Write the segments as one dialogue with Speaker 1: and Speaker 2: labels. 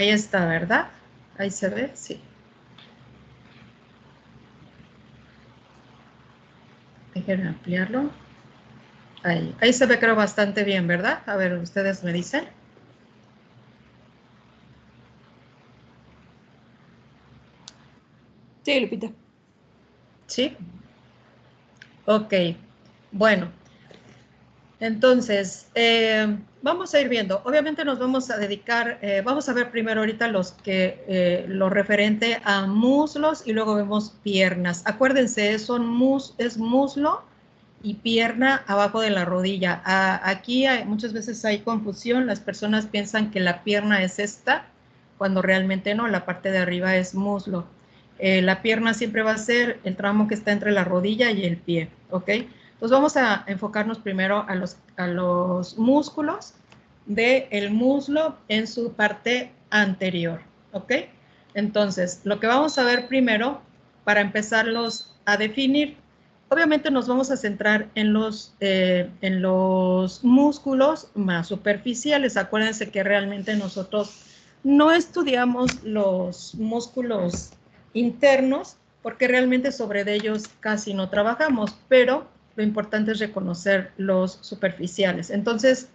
Speaker 1: Ahí está, ¿verdad? Ahí se ve, sí. Déjenme ampliarlo. Ahí se ve creo bastante bien, ¿verdad? A ver, ustedes me dicen.
Speaker 2: Sí, Lupita.
Speaker 1: Sí. Ok. Bueno. Entonces, vamos a ir viendo. Obviamente nos vamos a dedicar, vamos a ver primero ahorita lo referente a muslos y luego vemos piernas. Acuérdense, es muslo y pierna abajo de la rodilla. Aquí muchas veces hay confusión, las personas piensan que la pierna es esta, cuando realmente no, la parte de arriba es muslo. La pierna siempre va a ser el tramo que está entre la rodilla y el pie, ¿ok? Entonces vamos a enfocarnos primero a los músculos del muslo en su parte anterior, ¿ok? Entonces, lo que vamos a ver primero, para empezarlos a definir, obviamente nos vamos a centrar en los músculos más superficiales. Acuérdense que realmente nosotros no estudiamos los músculos internos porque realmente sobre ellos casi no trabajamos, pero lo importante es reconocer los superficiales. Entonces,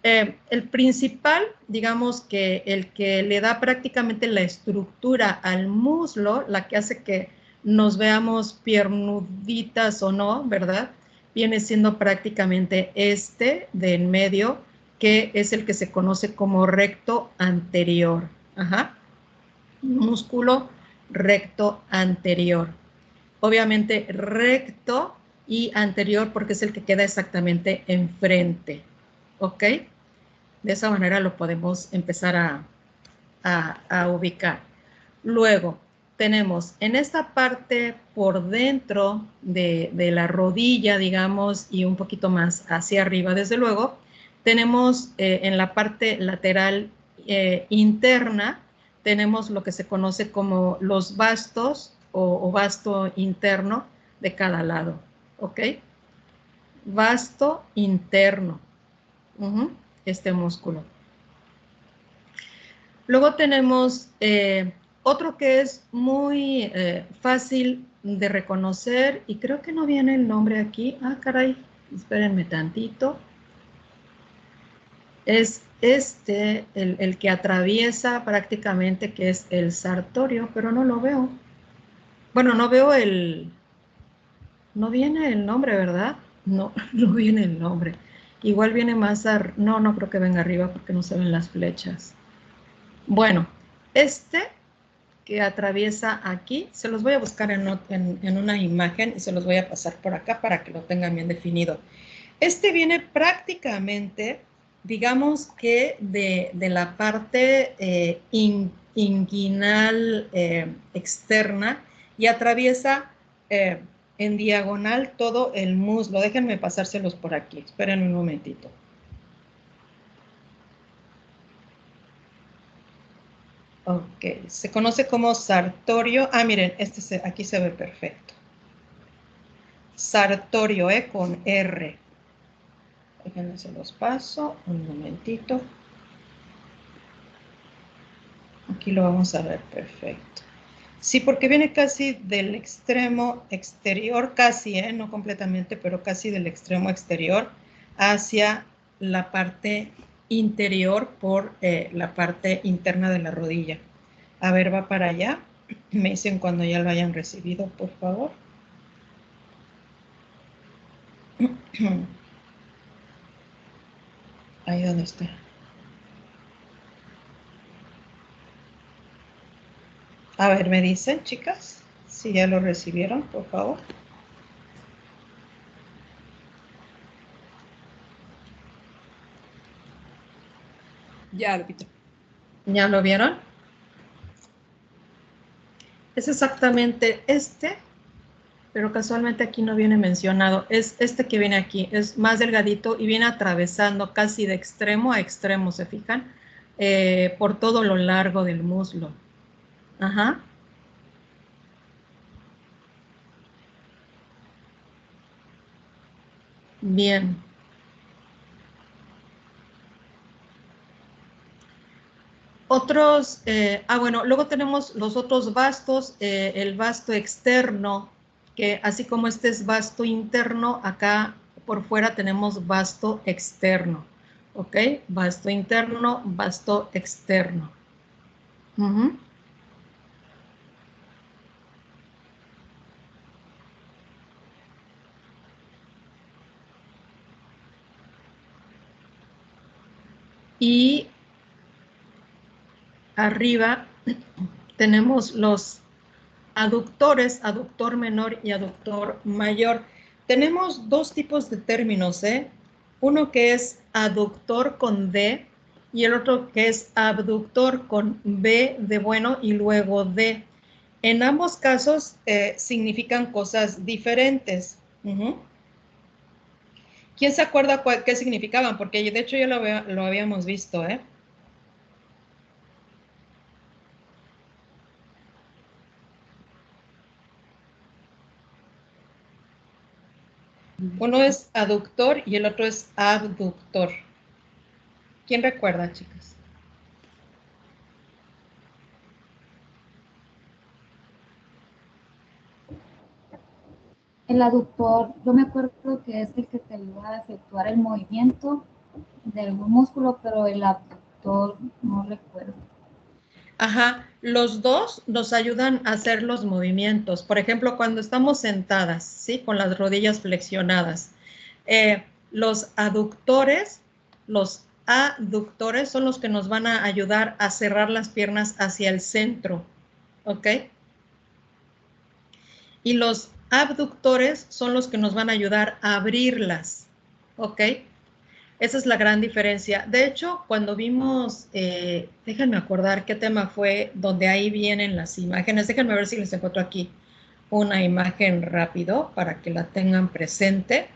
Speaker 1: el principal, digamos que el que le da prácticamente la estructura al muslo, la que hace que nos veamos piernuditas o no, ¿verdad? Viene siendo prácticamente este de en medio, que es el que se conoce como recto anterior. Ajá. Músculo recto anterior. Obviamente recto y anterior porque es el que queda exactamente enfrente. ¿Ok? De esa manera lo podemos empezar a ubicar. Luego, tenemos en esta parte por dentro de la rodilla, digamos, y un poquito más hacia arriba, desde luego, tenemos en la parte lateral interna, tenemos lo que se conoce como los bastos o basto interno de cada lado, ¿ok? Basto interno, este músculo. Luego tenemos otro que es muy fácil de reconocer y creo que no viene el nombre aquí. Ah, caray, espérenme tantito. Es este, el que atraviesa prácticamente, que es el sartorio, pero no lo veo. Bueno, no veo no viene el nombre, ¿verdad? No, no viene el nombre. Igual viene más no creo que venga arriba porque no se ven las flechas. Bueno, este que atraviesa aquí, se los voy a buscar en una imagen y se los voy a pasar por acá para que lo tengan bien definido. Este viene prácticamente, digamos que de la parte inguinal externa y atraviesa en diagonal todo el muslo. Déjenme pasárselos por aquí, esperen un momentito. Ok, se conoce como sartorio. Ah, miren, aquí se ve perfecto. Sartorio, con R. Déjenme se los paso, un momentito. Aquí lo vamos a ver perfecto. Sí, porque viene casi del extremo exterior, casi, no completamente, pero casi del extremo exterior hacia la parte interior por la parte interna de la rodilla. A ver, va para allá. Me dicen cuando ya lo hayan recibido, por favor. Ahí donde está. A ver, me dicen, chicas, si ya lo recibieron, por favor.
Speaker 2: Ya, Lupita.
Speaker 1: ¿Ya lo vieron? Es exactamente este, pero casualmente aquí no viene mencionado. Es este que viene aquí, es más delgadito y viene atravesando casi de extremo a extremo, ¿se fijan? Por todo lo largo del muslo. Ajá. Bien. Otros, bueno, luego tenemos los otros vastos, el vasto externo, que así como este es vasto interno, acá por fuera tenemos vasto externo, ¿ok? Vasto interno, vasto externo. Uh-huh. Y arriba tenemos los aductores, aductor menor y aductor mayor. Tenemos dos tipos de términos, ¿eh? Uno que es aductor con D y el otro que es abductor con B de bueno y luego D. En ambos casos significan cosas diferentes. Uh-huh. ¿Quién se acuerda qué significaban? Porque de hecho ya lo habíamos visto, ¿eh? Uno es aductor y el otro es abductor. ¿Quién recuerda, chicas?
Speaker 3: El aductor, yo me acuerdo que es el que te ayuda a efectuar el movimiento de algún músculo, pero el abductor no recuerdo.
Speaker 1: Ajá, los dos nos ayudan a hacer los movimientos. Por ejemplo, cuando estamos sentadas, ¿sí? Con las rodillas flexionadas. Los aductores son los que nos van a ayudar a cerrar las piernas hacia el centro, ¿ok? Y los abductores son los que nos van a ayudar a abrirlas, ¿ok? Esa es la gran diferencia. De hecho, cuando vimos, déjenme acordar qué tema fue, donde ahí vienen las imágenes. Déjenme ver si les encuentro aquí una imagen rápido para que la tengan presente.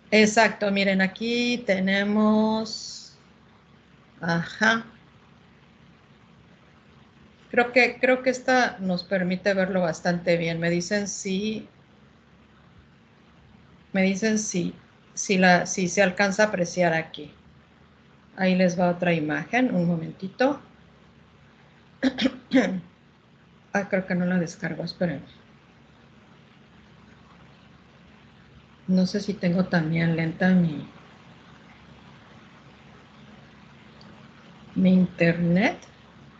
Speaker 1: Exacto, miren, aquí tenemos, ajá. Creo que esta nos permite verlo bastante bien. Me dicen si se alcanza a apreciar aquí. Ahí les va otra imagen, un momentito. Creo que no la descargo, esperen. No sé si tengo también lenta mi internet.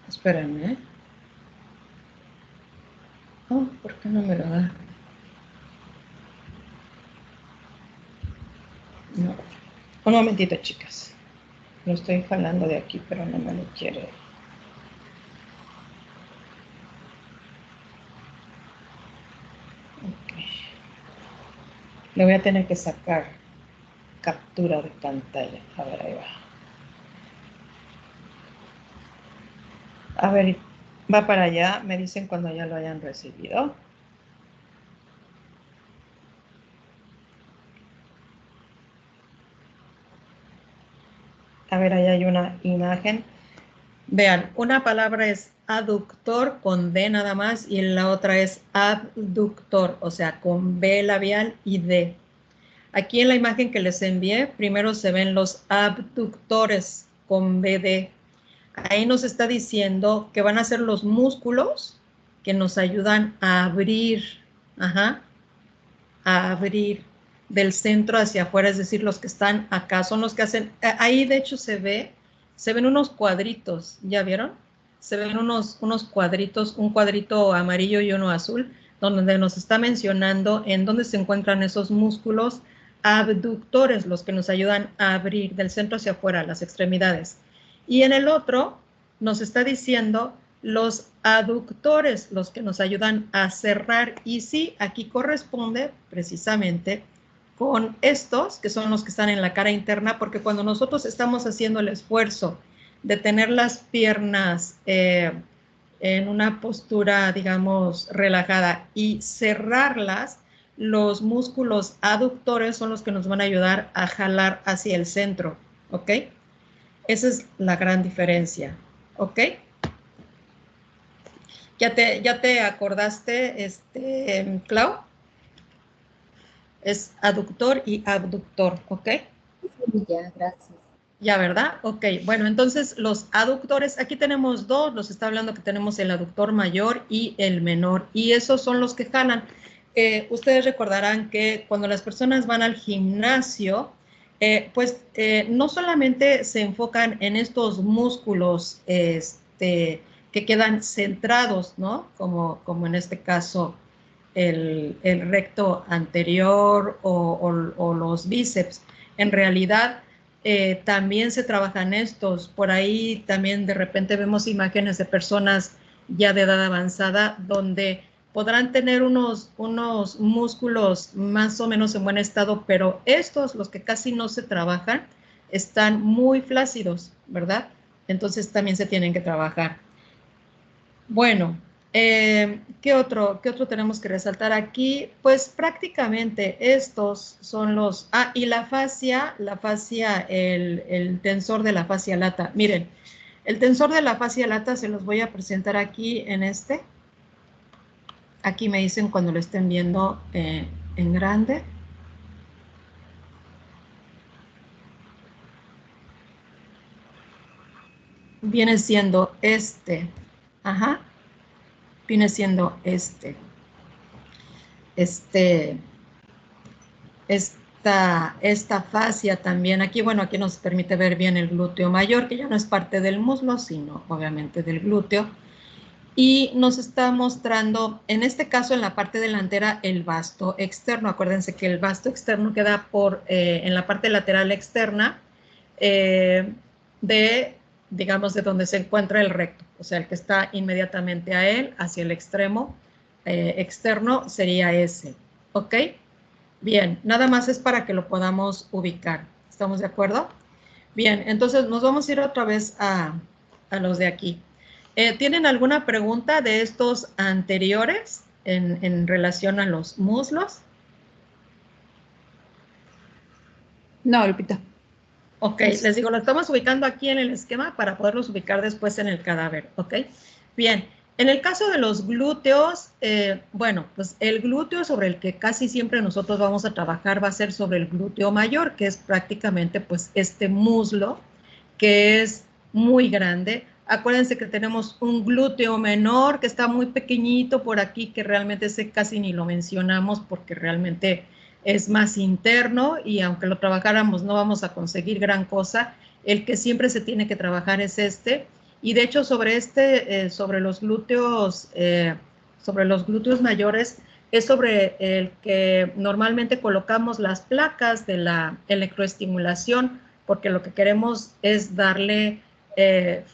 Speaker 1: Espérenme. Oh, ¿por qué no me lo da? No. Un momentito, chicas. Lo estoy jalando de aquí, pero no me lo quiere. Okay. Le voy a tener que sacar captura de pantalla. A ver, ahí va. A ver, va para allá. Me dicen cuando ya lo hayan recibido. A ver, ahí hay una imagen. Vean, una palabra es aductor con D nada más y la otra es abductor, o sea, con B labial y D. Aquí en la imagen que les envié, primero se ven los abductores con BD. Ahí nos está diciendo que van a ser los músculos que nos ayudan a abrir, a abrir del centro hacia afuera, es decir, los que están acá son los que hacen, ahí de hecho se ven unos cuadritos, ¿ya vieron? Se ven unos cuadritos, un cuadrito amarillo y uno azul, donde nos está mencionando en dónde se encuentran esos músculos abductores, los que nos ayudan a abrir del centro hacia afuera, las extremidades. Y en el otro nos está diciendo los aductores, los que nos ayudan a cerrar. Y sí, aquí corresponde precisamente con estos, que son los que están en la cara interna, porque cuando nosotros estamos haciendo el esfuerzo de tener las piernas en una postura, digamos, relajada y cerrarlas, los músculos aductores son los que nos van a ayudar a jalar hacia el centro, ¿ok? Esa es la gran diferencia, ¿ok? ¿Ya te acordaste, Clau? Es aductor y abductor, ¿ok?
Speaker 3: Sí, ya, gracias.
Speaker 1: Ya, ¿verdad? Ok, bueno, entonces los aductores, aquí tenemos dos, nos está hablando que tenemos el aductor mayor y el menor, y esos son los que jalan. Ustedes recordarán que cuando las personas van al gimnasio, no solamente se enfocan en estos músculos que quedan centrados, ¿no? Como en este caso el recto anterior o los bíceps. En realidad, también se trabajan estos. Por ahí también de repente vemos imágenes de personas ya de edad avanzada donde podrán tener unos músculos más o menos en buen estado, pero estos, los que casi no se trabajan, están muy flácidos, ¿verdad? Entonces también se tienen que trabajar. Bueno, ¿qué otro tenemos que resaltar aquí? Pues prácticamente estos son los... Ah, y la fascia, el tensor de la fascia lata. Miren, el tensor de la fascia lata se los voy a presentar aquí en este. Aquí me dicen cuando lo estén viendo en grande. Viene siendo este. Ajá. Viene siendo este. Esta fascia también, aquí, bueno, aquí nos permite ver bien el glúteo mayor, que ya no es parte del muslo, sino obviamente del glúteo. Y nos está mostrando, en este caso, en la parte delantera, el vasto externo. Acuérdense que el vasto externo queda en la parte lateral externa digamos, de donde se encuentra el recto. O sea, el que está inmediatamente a él, hacia el extremo externo, sería ese. ¿Ok? Bien, nada más es para que lo podamos ubicar. ¿Estamos de acuerdo? Bien, entonces nos vamos a ir otra vez a los de aquí. ¿Tienen alguna pregunta de estos anteriores en relación a los muslos?
Speaker 2: No, Lupita.
Speaker 1: Ok, les digo, lo estamos ubicando aquí en el esquema para poderlos ubicar después en el cadáver, ¿ok? Bien, en el caso de los glúteos, bueno, pues el glúteo sobre el que casi siempre nosotros vamos a trabajar va a ser sobre el glúteo mayor, que es prácticamente pues este muslo, que es muy grande. Acuérdense que tenemos un glúteo menor que está muy pequeñito por aquí, que realmente ese casi ni lo mencionamos porque realmente es más interno y aunque lo trabajáramos no vamos a conseguir gran cosa. El que siempre se tiene que trabajar es este. Y de hecho sobre sobre los glúteos mayores, es sobre el que normalmente colocamos las placas de la electroestimulación, porque lo que queremos es darle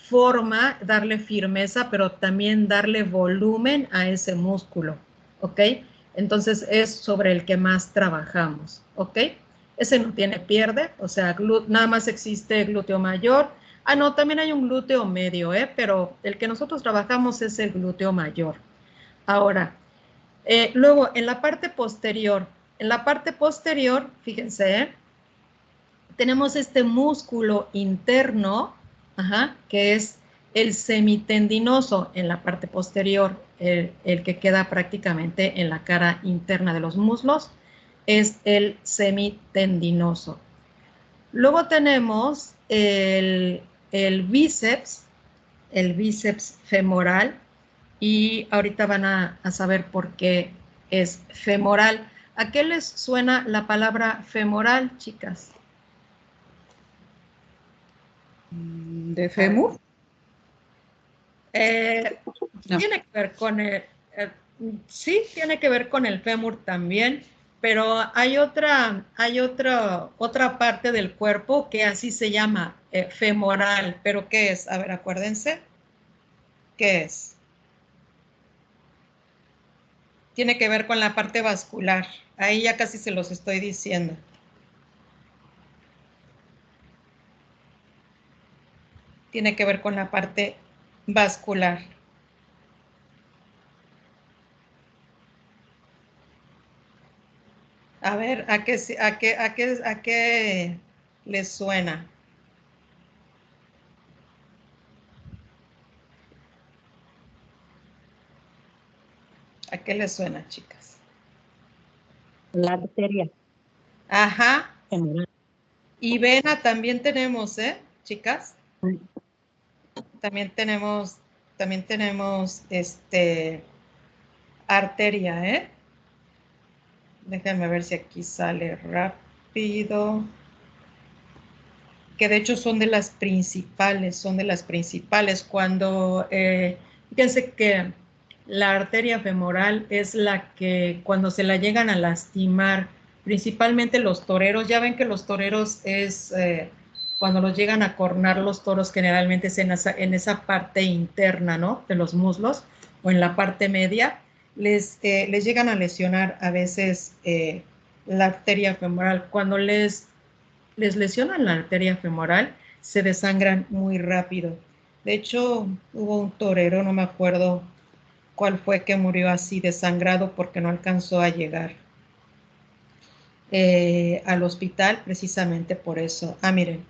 Speaker 1: forma, darle firmeza, pero también darle volumen a ese músculo, ¿ok? Entonces es sobre el que más trabajamos, ¿ok? Ese no tiene pierde, o sea, nada más existe glúteo mayor. Ah, no, también hay un glúteo medio, pero el que nosotros trabajamos es el glúteo mayor. Ahora, luego en la parte posterior, fíjense, tenemos este músculo interno, que es el semitendinoso en la parte posterior, el que queda prácticamente en la cara interna de los muslos, es el semitendinoso. Luego tenemos el bíceps femoral, y ahorita van a saber por qué es femoral. ¿A qué les suena la palabra femoral, chicas?
Speaker 2: ¿De fémur? No.
Speaker 1: Tiene que ver con sí, tiene que ver con el fémur también, pero hay otra parte del cuerpo que así se llama, femoral. ¿Pero qué es? A ver, acuérdense. ¿Qué es? Tiene que ver con la parte vascular. Ahí ya casi se los estoy diciendo. Tiene que ver con la parte vascular. A ver, ¿a qué les suena? ¿A qué les suena, chicas?
Speaker 4: La arteria.
Speaker 1: Ajá.
Speaker 4: Femoral.
Speaker 1: Y vena también tenemos, chicas. También tenemos arteria, Déjenme ver si aquí sale rápido. Que de hecho son de las principales, Cuando, fíjense que la arteria femoral es la que cuando se la llegan a lastimar, principalmente los toreros, ya ven que los toreros es, cuando los llegan a cornar los toros, generalmente es en esa parte interna, ¿no? De los muslos, o en la parte media, les llegan a lesionar a veces la arteria femoral. Cuando les lesionan la arteria femoral, se desangran muy rápido. De hecho, hubo un torero, no me acuerdo cuál fue, que murió así desangrado porque no alcanzó a llegar al hospital precisamente por eso. Miren,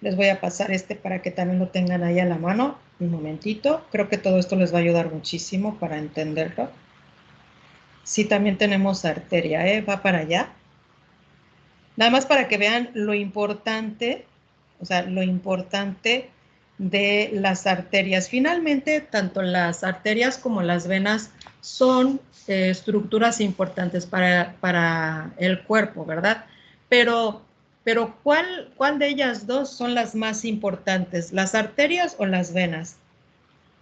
Speaker 1: les voy a pasar para que también lo tengan ahí a la mano. Un momentito. Creo que todo esto les va a ayudar muchísimo para entenderlo. Sí, también tenemos arteria, va para allá. Nada más para que vean lo importante, de las arterias. Finalmente, tanto las arterias como las venas son estructuras importantes para el cuerpo, ¿verdad? Pero ¿cuál de ellas dos son las más importantes? ¿Las arterias o las venas?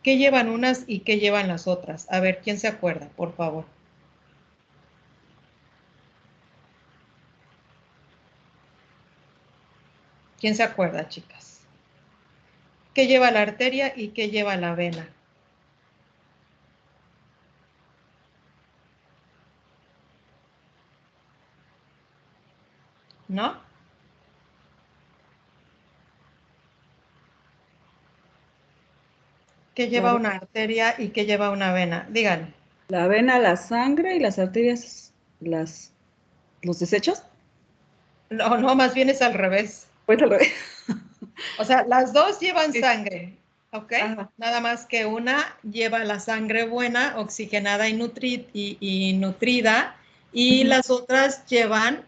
Speaker 1: ¿Qué llevan unas y qué llevan las otras? A ver, ¿quién se acuerda, por favor? ¿Quién se acuerda, chicas? ¿Qué lleva la arteria y qué lleva la vena? ¿No? ¿Qué lleva una arteria y qué lleva una vena? Díganme.
Speaker 2: La vena, la sangre y las arterias, los desechos.
Speaker 1: No, más bien es al revés.
Speaker 2: Pues al revés.
Speaker 1: O sea, las dos llevan sangre, ¿ok?
Speaker 2: Ajá.
Speaker 1: Nada más que una lleva la sangre buena, oxigenada y nutrida, y las otras llevan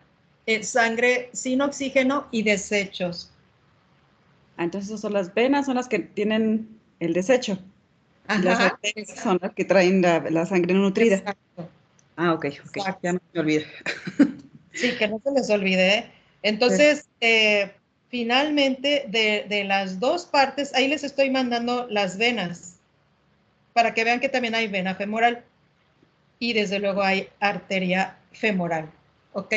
Speaker 1: sangre sin oxígeno y desechos.
Speaker 2: Entonces son las venas, son las que tienen el desecho.
Speaker 1: Ajá.
Speaker 2: Las arterias son las que traen la sangre nutrida.
Speaker 1: Exacto.
Speaker 2: Ok.
Speaker 1: Exacto.
Speaker 2: Ya me olvidé.
Speaker 1: Sí, que no se les olvide. Entonces, finalmente, de las dos partes, ahí les estoy mandando las venas, para que vean que también hay vena femoral y desde luego hay arteria femoral, ¿ok?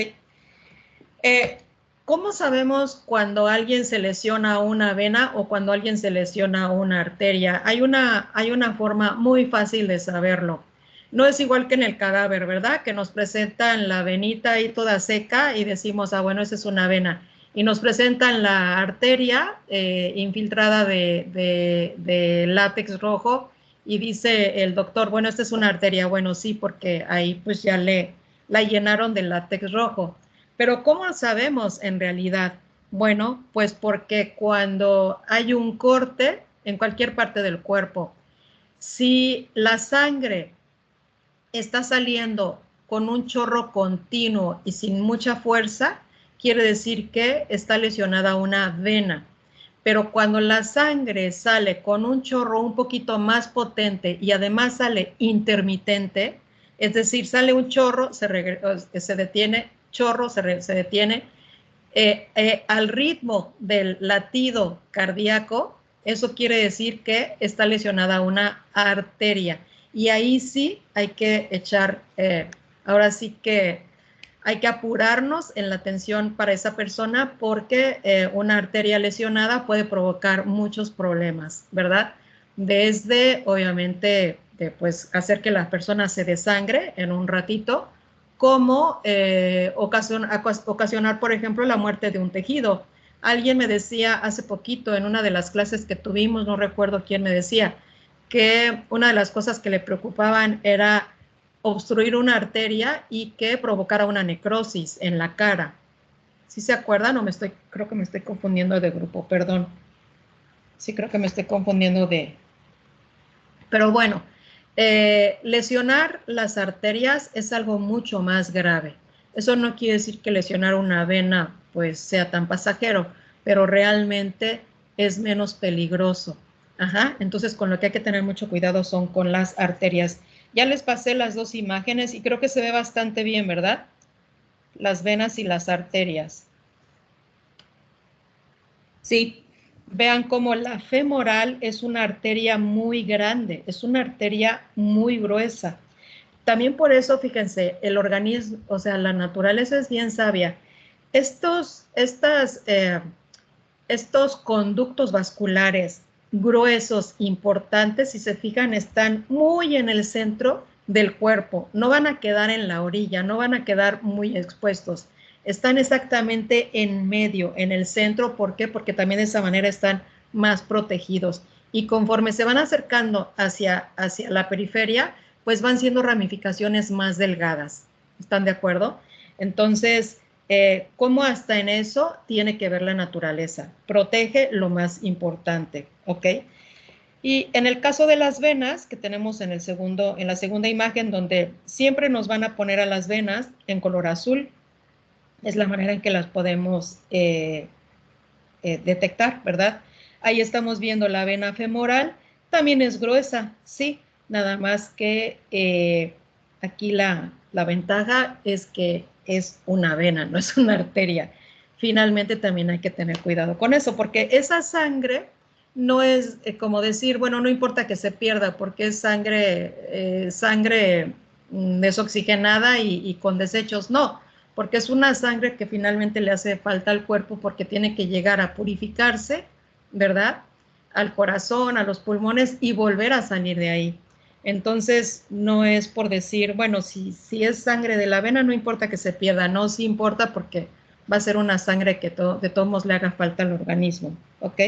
Speaker 1: ¿Cómo sabemos cuando alguien se lesiona una vena o cuando alguien se lesiona una arteria? Hay una forma muy fácil de saberlo. No es igual que en el cadáver, ¿verdad? Que nos presentan la venita ahí toda seca y decimos, bueno, esa es una vena. Y nos presentan la arteria infiltrada de látex rojo y dice el doctor, bueno, esta es una arteria. Bueno, sí, porque ahí pues ya la llenaron de látex rojo. Pero ¿cómo sabemos en realidad? Bueno, pues porque cuando hay un corte en cualquier parte del cuerpo, si la sangre está saliendo con un chorro continuo y sin mucha fuerza, quiere decir que está lesionada una vena. Pero cuando la sangre sale con un chorro un poquito más potente y además sale intermitente, es decir, sale un chorro, se detiene, chorro, se detiene, al ritmo del latido cardíaco, eso quiere decir que está lesionada una arteria. Y ahí sí hay que echar, ahora sí que hay que apurarnos en la atención para esa persona porque una arteria lesionada puede provocar muchos problemas, ¿verdad? Desde, obviamente, pues hacer que la persona se desangre en un ratito, como ocasionar, por ejemplo, la muerte de un tejido. Alguien me decía hace poquito en una de las clases que tuvimos, no recuerdo quién me decía, que una de las cosas que le preocupaban era obstruir una arteria y que provocara una necrosis en la cara. ¿Sí se acuerdan o creo que me estoy confundiendo de grupo, perdón? Sí, creo que me estoy confundiendo de... Pero bueno, lesionar las arterias es algo mucho más grave. Eso no quiere decir que lesionar una vena pues sea tan pasajero, pero realmente es menos peligroso. Ajá, entonces con lo que hay que tener mucho cuidado son con las arterias. Ya les pasé las dos imágenes y creo que se ve bastante bien, ¿verdad? Las venas y las arterias.
Speaker 2: Sí.
Speaker 1: Vean cómo la femoral es una arteria muy grande, es una arteria muy gruesa. También por eso, fíjense, el organismo, o sea, la naturaleza es bien sabia. Estos conductos vasculares gruesos, importantes, si se fijan, están muy en el centro del cuerpo. No van a quedar en la orilla, no van a quedar muy expuestos. Están exactamente en medio, en el centro. ¿Por qué? Porque también de esa manera están más protegidos. Y conforme se van acercando hacia la periferia, pues van siendo ramificaciones más delgadas. ¿Están de acuerdo? Entonces, ¿cómo hasta en eso tiene que ver la naturaleza? Protege lo más importante, ¿ok? Y en el caso de las venas, que tenemos en la segunda imagen, donde siempre nos van a poner a las venas en color azul, es la manera en que las podemos detectar, ¿verdad? Ahí estamos viendo la vena femoral, también es gruesa, sí, nada más que aquí la ventaja es que es una vena, no es una arteria. Finalmente también hay que tener cuidado con eso, porque esa sangre no es como decir, bueno, no importa que se pierda, porque es sangre desoxigenada y con desechos, no, porque es una sangre que finalmente le hace falta al cuerpo porque tiene que llegar a purificarse, ¿verdad? Al corazón, a los pulmones y volver a salir de ahí. Entonces, no es por decir, bueno, si es sangre de la vena, no importa que se pierda, no, sí importa porque va a ser una sangre que de todos modos le haga falta al organismo, ¿ok?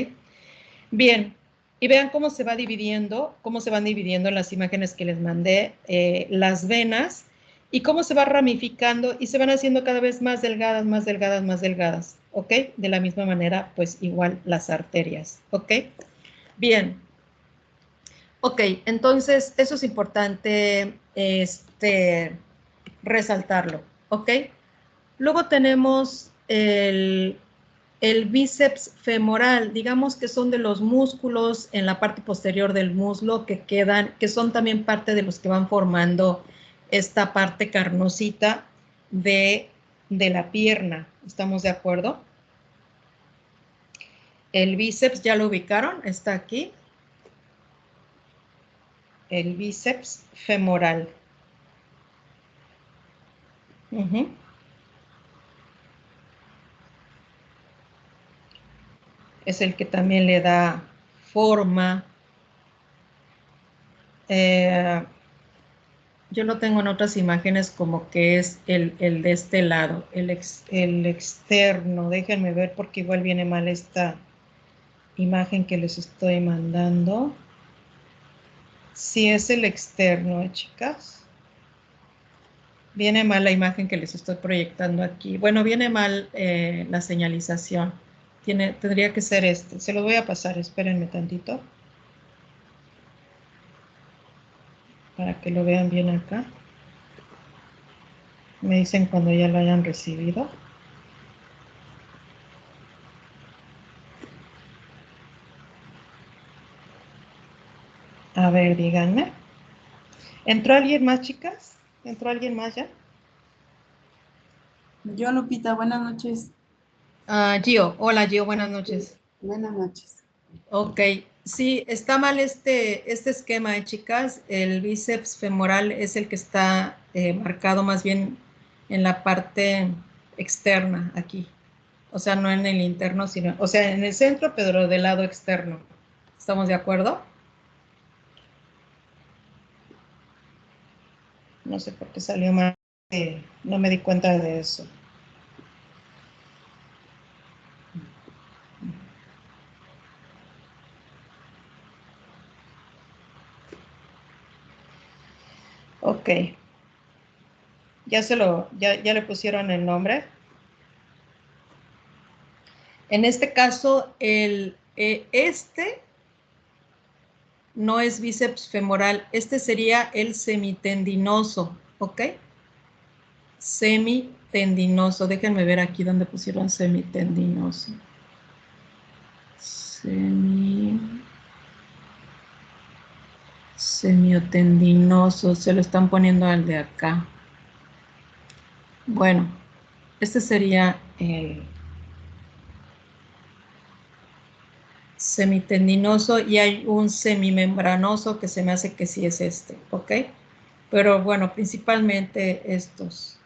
Speaker 1: Bien, y vean cómo se va dividiendo, cómo se van dividiendo en las imágenes que les mandé, las venas, y cómo se va ramificando y se van haciendo cada vez más delgadas, más delgadas, más delgadas, ¿ok? De la misma manera, pues igual las arterias, ¿ok? Bien. Ok, entonces eso es importante resaltarlo, ¿ok? Luego tenemos el bíceps femoral, digamos que son de los músculos en la parte posterior del muslo que son también parte de los que van formando esta parte carnosita de la pierna. ¿Estamos de acuerdo? El bíceps, ¿ya lo ubicaron? Está aquí. El bíceps femoral. Es el que también le da forma. Yo lo tengo en otras imágenes como que es el de este lado, el externo. Déjenme ver porque igual viene mal esta imagen que les estoy mandando. Sí, es el externo, chicas. Viene mal la imagen que les estoy proyectando aquí. Bueno, viene mal la señalización. Tendría que ser este. Se lo voy a pasar, espérenme tantito. Para que lo vean bien acá. Me dicen cuando ya lo hayan recibido. A ver, díganme. ¿Entró alguien más, chicas? ¿Entró alguien más ya?
Speaker 4: Yo, Lupita, buenas noches.
Speaker 1: Gio. Hola, Gio. Buenas noches.
Speaker 4: Buenas noches.
Speaker 1: Ok. Sí, está mal este esquema, chicas. El bíceps femoral es el que está marcado más bien en la parte externa, aquí. O sea, no en el interno, sino, o sea, en el centro, pero del lado externo. ¿Estamos de acuerdo? No sé por qué salió mal. No me di cuenta de eso. Ok. ¿Ya le pusieron el nombre? En este caso, este no es bíceps femoral, este sería el semitendinoso, ¿ok? semitendinoso. Déjenme ver aquí donde pusieron semitendinoso. Semiotendinoso. Se lo están poniendo al de acá. Bueno, este sería el semitendinoso y hay un semimembranoso que se me hace que sí es este, ¿ok? Pero bueno, principalmente estos.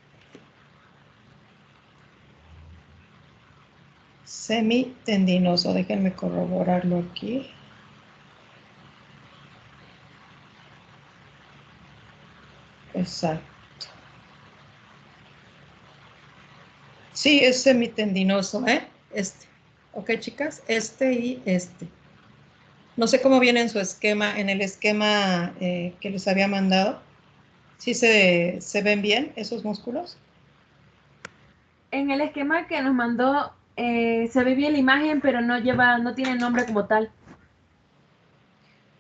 Speaker 1: Semitendinoso, déjenme corroborarlo aquí. Exacto. Sí, es semitendinoso, ¿eh? Este. Ok, chicas, este y este. No sé cómo viene en su esquema, en el esquema que les había mandado. ¿Sí se ven bien esos músculos?
Speaker 5: En el esquema que nos mandó se ve bien la imagen, pero no tiene nombre como tal.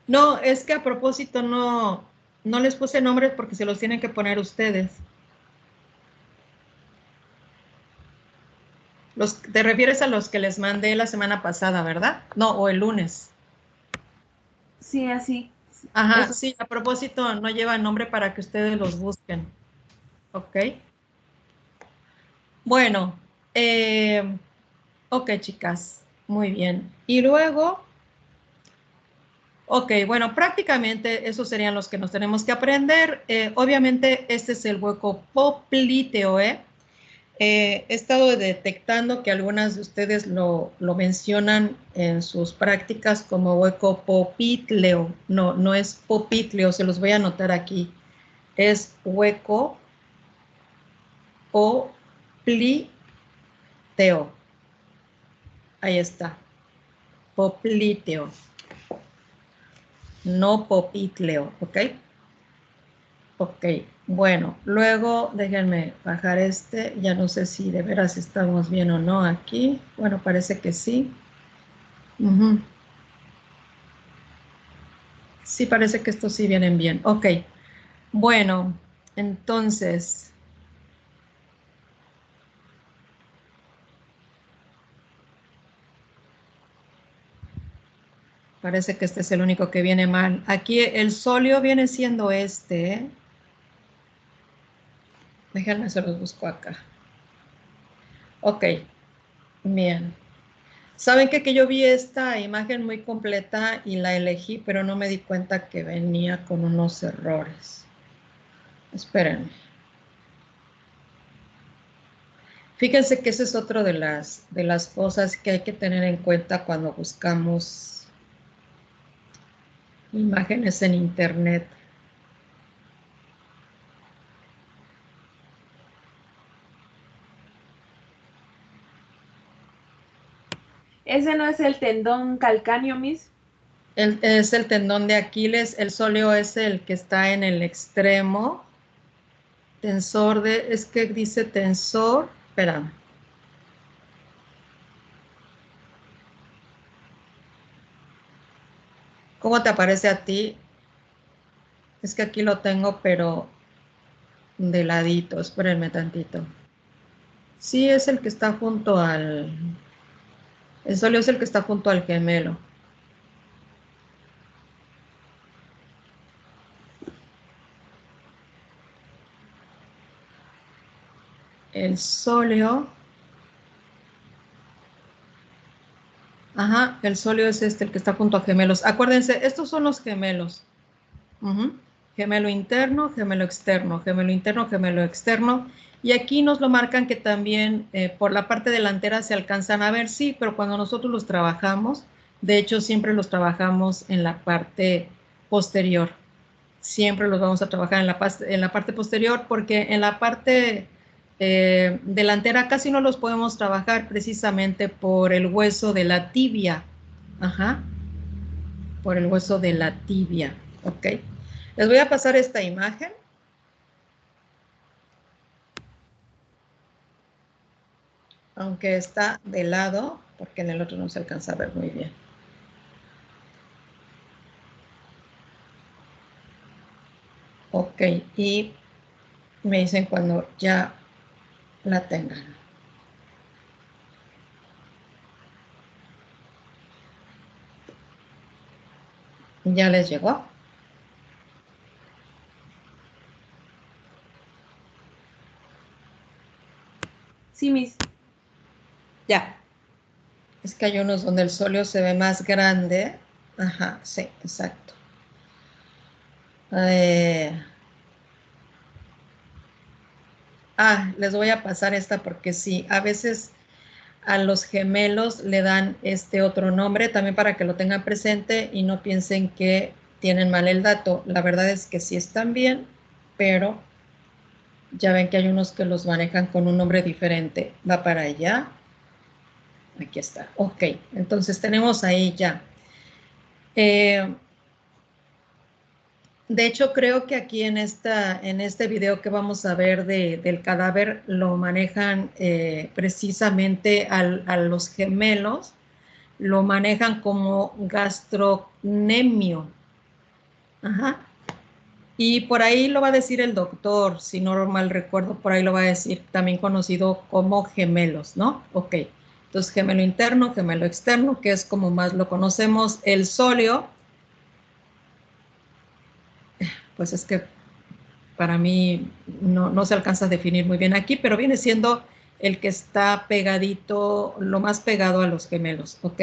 Speaker 1: No, es que a propósito no les puse nombres porque se los tienen que poner ustedes. Te refieres a los que les mandé la semana pasada, ¿verdad? No, o el lunes.
Speaker 5: Sí, así.
Speaker 1: Ajá,
Speaker 5: Eso.
Speaker 1: sí, a propósito no lleva nombre para que ustedes los busquen. Ok. Bueno, ok, chicas, muy bien. Y luego, ok, bueno, prácticamente esos serían los que nos tenemos que aprender. Obviamente este es el hueco popliteo, ¿eh? He estado detectando que algunas de ustedes lo mencionan en sus prácticas como hueco popitleo. No, no es popitleo, se los voy a anotar aquí. Es hueco popliteo. Ahí está. Popliteo. No popitleo, ¿ok? Ok, bueno, luego déjenme bajar este. Ya no sé si de veras estamos bien o no aquí. Bueno, parece que sí. Sí, parece que estos sí vienen bien. Ok, bueno, entonces, parece que este es el único que viene mal. Aquí el sóleo viene siendo este, ¿eh? Déjenme, se los busco acá. Ok, bien. ¿Saben qué? Que yo vi esta imagen muy completa y la elegí, pero no me di cuenta que venía con unos errores. Espérenme. Fíjense que ese es otro de las cosas que hay que tener en cuenta cuando buscamos imágenes en internet.
Speaker 5: Ese no es el tendón calcáneo, Miss.
Speaker 1: Es el tendón de Aquiles, el sóleo es el que está en el extremo. Tensor es que dice tensor, espérame. ¿Cómo te aparece a ti? Es que aquí lo tengo, pero de ladito, espérenme tantito. Sí, es el que está junto el sóleo es el que está junto al gemelo. El sóleo. Ajá, el sóleo es este, el que está junto a gemelos. Acuérdense, estos son los gemelos. Gemelo interno, gemelo externo, gemelo interno, gemelo externo. Y aquí nos lo marcan que también por la parte delantera se alcanzan a ver, sí, pero cuando nosotros los trabajamos, de hecho siempre los trabajamos en la parte posterior. Siempre los vamos a trabajar en la parte posterior porque en la parte delantera casi no los podemos trabajar precisamente por el hueso de la tibia. Ajá, por el hueso de la tibia, ¿ok? Les voy a pasar esta imagen. Aunque está de lado, porque en el otro no se alcanza a ver muy bien. Ok, y me dicen cuando ya la tengan. ¿Ya les llegó?
Speaker 5: Sí, Miss.
Speaker 1: Ya. Es que hay unos donde el sóleo se ve más grande. Ajá, sí, exacto. Les voy a pasar esta porque sí, a veces a los gemelos le dan este otro nombre, también para que lo tengan presente y no piensen que tienen mal el dato. La verdad es que sí están bien, pero ya ven que hay unos que los manejan con un nombre diferente. Va para allá. Aquí está. Ok, entonces tenemos ahí ya. De hecho, creo que aquí en este video que vamos a ver del cadáver lo manejan precisamente a los gemelos, lo manejan como gastrocnemio. Ajá. Y por ahí lo va a decir el doctor, si no mal recuerdo, por ahí lo va a decir, también conocido como gemelos, ¿no? Ok. Entonces, gemelo interno, gemelo externo, que es como más lo conocemos. El sóleo, pues es que para mí no se alcanza a definir muy bien aquí, pero viene siendo el que está pegadito, lo más pegado a los gemelos, ¿ok?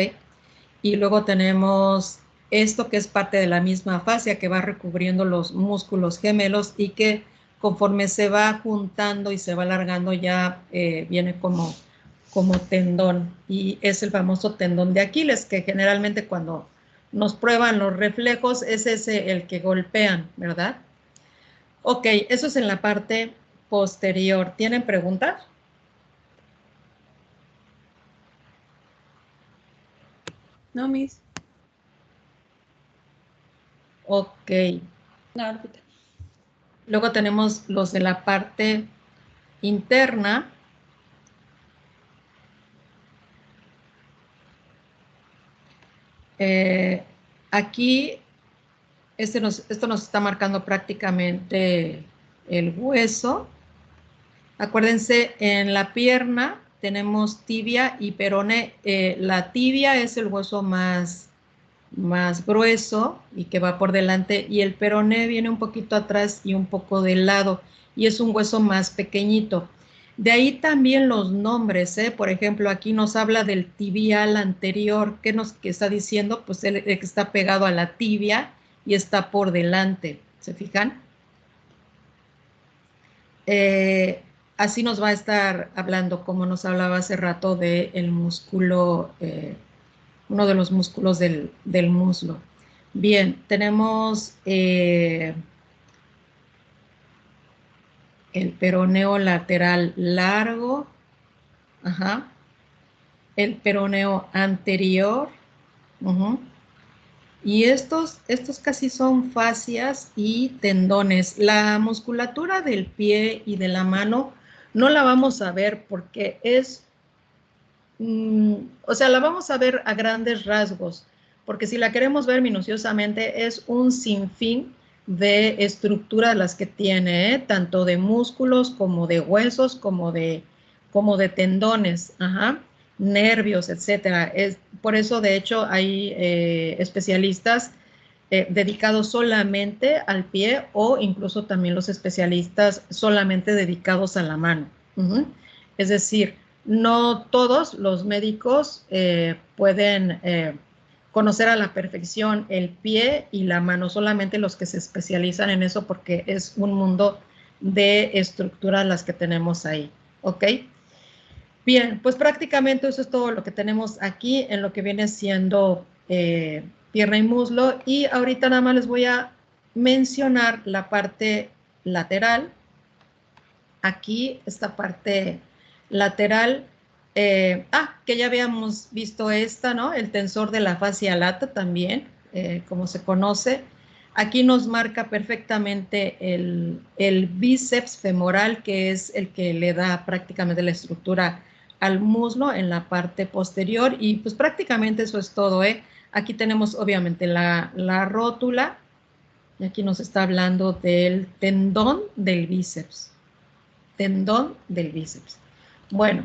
Speaker 1: Y luego tenemos esto que es parte de la misma fascia que va recubriendo los músculos gemelos y que conforme se va juntando y se va alargando ya viene como tendón, y es el famoso tendón de Aquiles, que generalmente cuando nos prueban los reflejos es ese el que golpean, ¿verdad? Ok, eso es en la parte posterior. ¿Tienen preguntas?
Speaker 5: No, Miss.
Speaker 1: Ok.
Speaker 2: No, repite.
Speaker 1: Luego tenemos los de la parte interna. Aquí, esto nos está marcando prácticamente el hueso. Acuérdense, en la pierna tenemos tibia y peroné. La tibia es el hueso más grueso y que va por delante, y el peroné viene un poquito atrás y un poco del lado, y es un hueso más pequeñito. De ahí también los nombres, por ejemplo, aquí nos habla del tibial anterior. ¿Qué está diciendo? Pues el que está pegado a la tibia y está por delante, ¿se fijan? Así nos va a estar hablando, como nos hablaba hace rato, del músculo, uno de los músculos del muslo. Bien, tenemos el peroneo lateral largo, ajá, el peroneo anterior, y estos casi son fascias y tendones. La musculatura del pie y de la mano no la vamos a ver porque o sea, la vamos a ver a grandes rasgos, porque si la queremos ver minuciosamente es un sinfín de estructuras las que tiene, tanto de músculos como de huesos, como de tendones, ajá, nervios, etcétera. Por eso, de hecho, hay especialistas dedicados solamente al pie, o incluso también los especialistas solamente dedicados a la mano. Es decir, no todos los médicos pueden conocer a la perfección el pie y la mano, solamente los que se especializan en eso, porque es un mundo de estructuras las que tenemos ahí, ¿ok? Bien, pues prácticamente eso es todo lo que tenemos aquí en lo que viene siendo pierna y muslo, y ahorita nada más les voy a mencionar la parte lateral. Aquí, esta parte lateral, que ya habíamos visto esta, ¿no? El tensor de la fascia lata también, como se conoce. Aquí nos marca perfectamente el bíceps femoral, que es el que le da prácticamente la estructura al muslo en la parte posterior, y pues prácticamente eso es todo, Aquí tenemos obviamente la rótula, y aquí nos está hablando del tendón del bíceps. Tendón del bíceps. Bueno,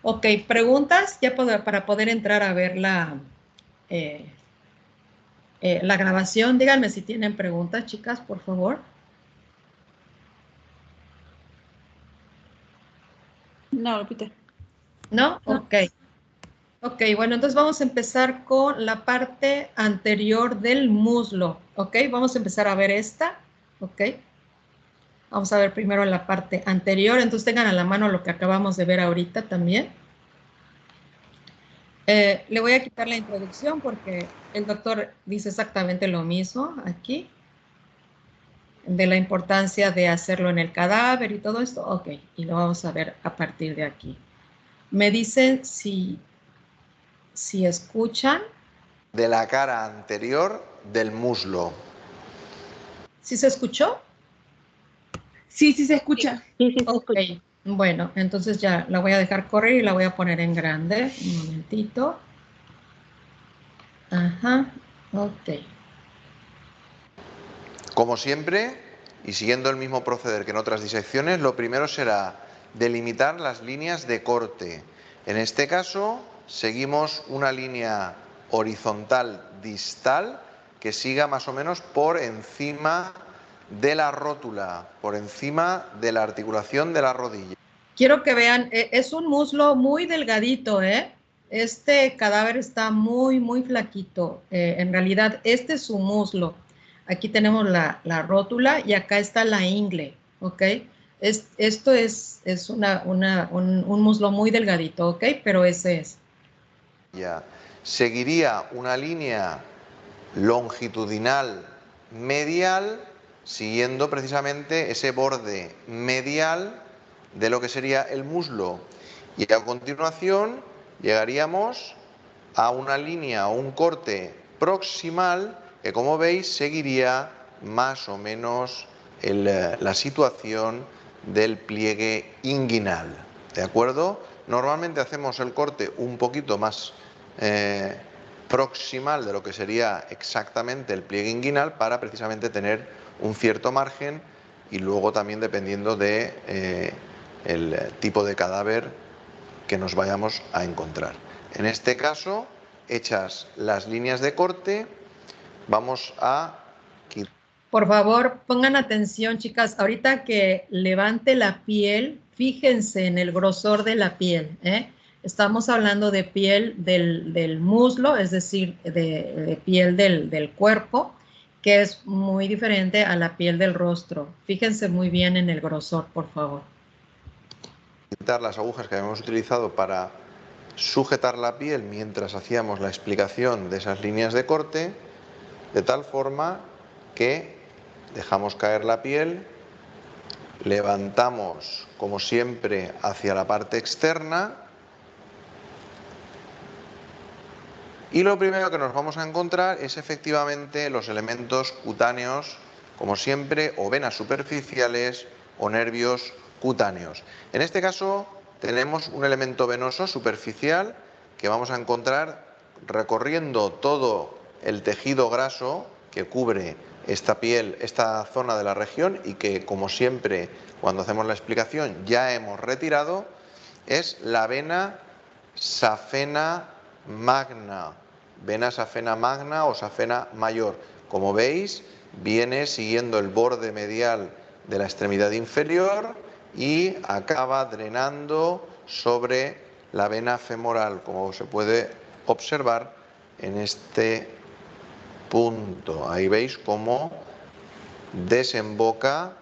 Speaker 1: ok, preguntas ya para poder entrar a ver la grabación. Díganme si tienen preguntas, chicas, por favor.
Speaker 2: No, Lupita.
Speaker 1: ¿No? Ok. Ok, bueno, entonces vamos a empezar con la parte anterior del muslo. Ok, vamos a empezar a ver esta. Ok. Vamos a ver primero la parte anterior. Entonces tengan a la mano lo que acabamos de ver ahorita también. Le voy a quitar la introducción porque el doctor dice exactamente lo mismo aquí, de la importancia de hacerlo en el cadáver y todo esto. Ok, y lo vamos a ver a partir de aquí. Me dicen si escuchan.
Speaker 6: De la cara anterior del muslo.
Speaker 1: ¿Sí se escuchó?
Speaker 5: Sí, sí se escucha.
Speaker 2: Sí, sí, se
Speaker 1: Ok,
Speaker 2: escucha.
Speaker 1: bueno, entonces ya la voy a dejar correr y la voy a poner en grande. Un momentito. Ajá, ok.
Speaker 6: Como siempre, y siguiendo el mismo proceder que en otras disecciones, lo primero será delimitar las líneas de corte. En este caso, seguimos una línea horizontal distal que siga más o menos por encima de la rótula, por encima de la articulación de la rodilla.
Speaker 1: Quiero que vean, es un muslo muy delgadito, ¿eh? Este cadáver está muy, muy flaquito. En realidad, este es su muslo. Aquí tenemos la rótula y acá está la ingle, ¿ok? Esto es un muslo muy delgadito, ¿ok? Pero ese es.
Speaker 6: Seguiría una línea longitudinal medial siguiendo precisamente ese borde medial de lo que sería el muslo, y a continuación llegaríamos a una línea o un corte proximal que, como veis, seguiría más o menos la situación del pliegue inguinal, ¿de acuerdo? Normalmente hacemos el corte un poquito más proximal de lo que sería exactamente el pliegue inguinal para precisamente tener un cierto margen, y luego también dependiendo de el tipo de cadáver que nos vayamos a encontrar. En este caso, hechas las líneas de corte, vamos a quitar.
Speaker 1: Por favor, pongan atención, chicas. Ahorita que levante la piel, fíjense en el grosor de la piel, ¿eh? Estamos hablando de piel del muslo, es decir, de piel del cuerpo, que es muy diferente a la piel del rostro. Fíjense muy bien en el grosor, por favor.
Speaker 6: Quitar las agujas que habíamos utilizado para sujetar la piel mientras hacíamos la explicación de esas líneas de corte, de tal forma que dejamos caer la piel, levantamos como siempre hacia la parte externa, y lo primero que nos vamos a encontrar es efectivamente los elementos cutáneos, como siempre, o venas superficiales o nervios cutáneos. En este caso tenemos un elemento venoso superficial que vamos a encontrar recorriendo todo el tejido graso que cubre esta piel, esta zona de la región, y que, como siempre, cuando hacemos la explicación ya hemos retirado. Es la vena safena magna, vena safena magna o safena mayor. Como veis, viene siguiendo el borde medial de la extremidad inferior y acaba drenando sobre la vena femoral, como se puede observar en este punto. Ahí veis cómo desemboca.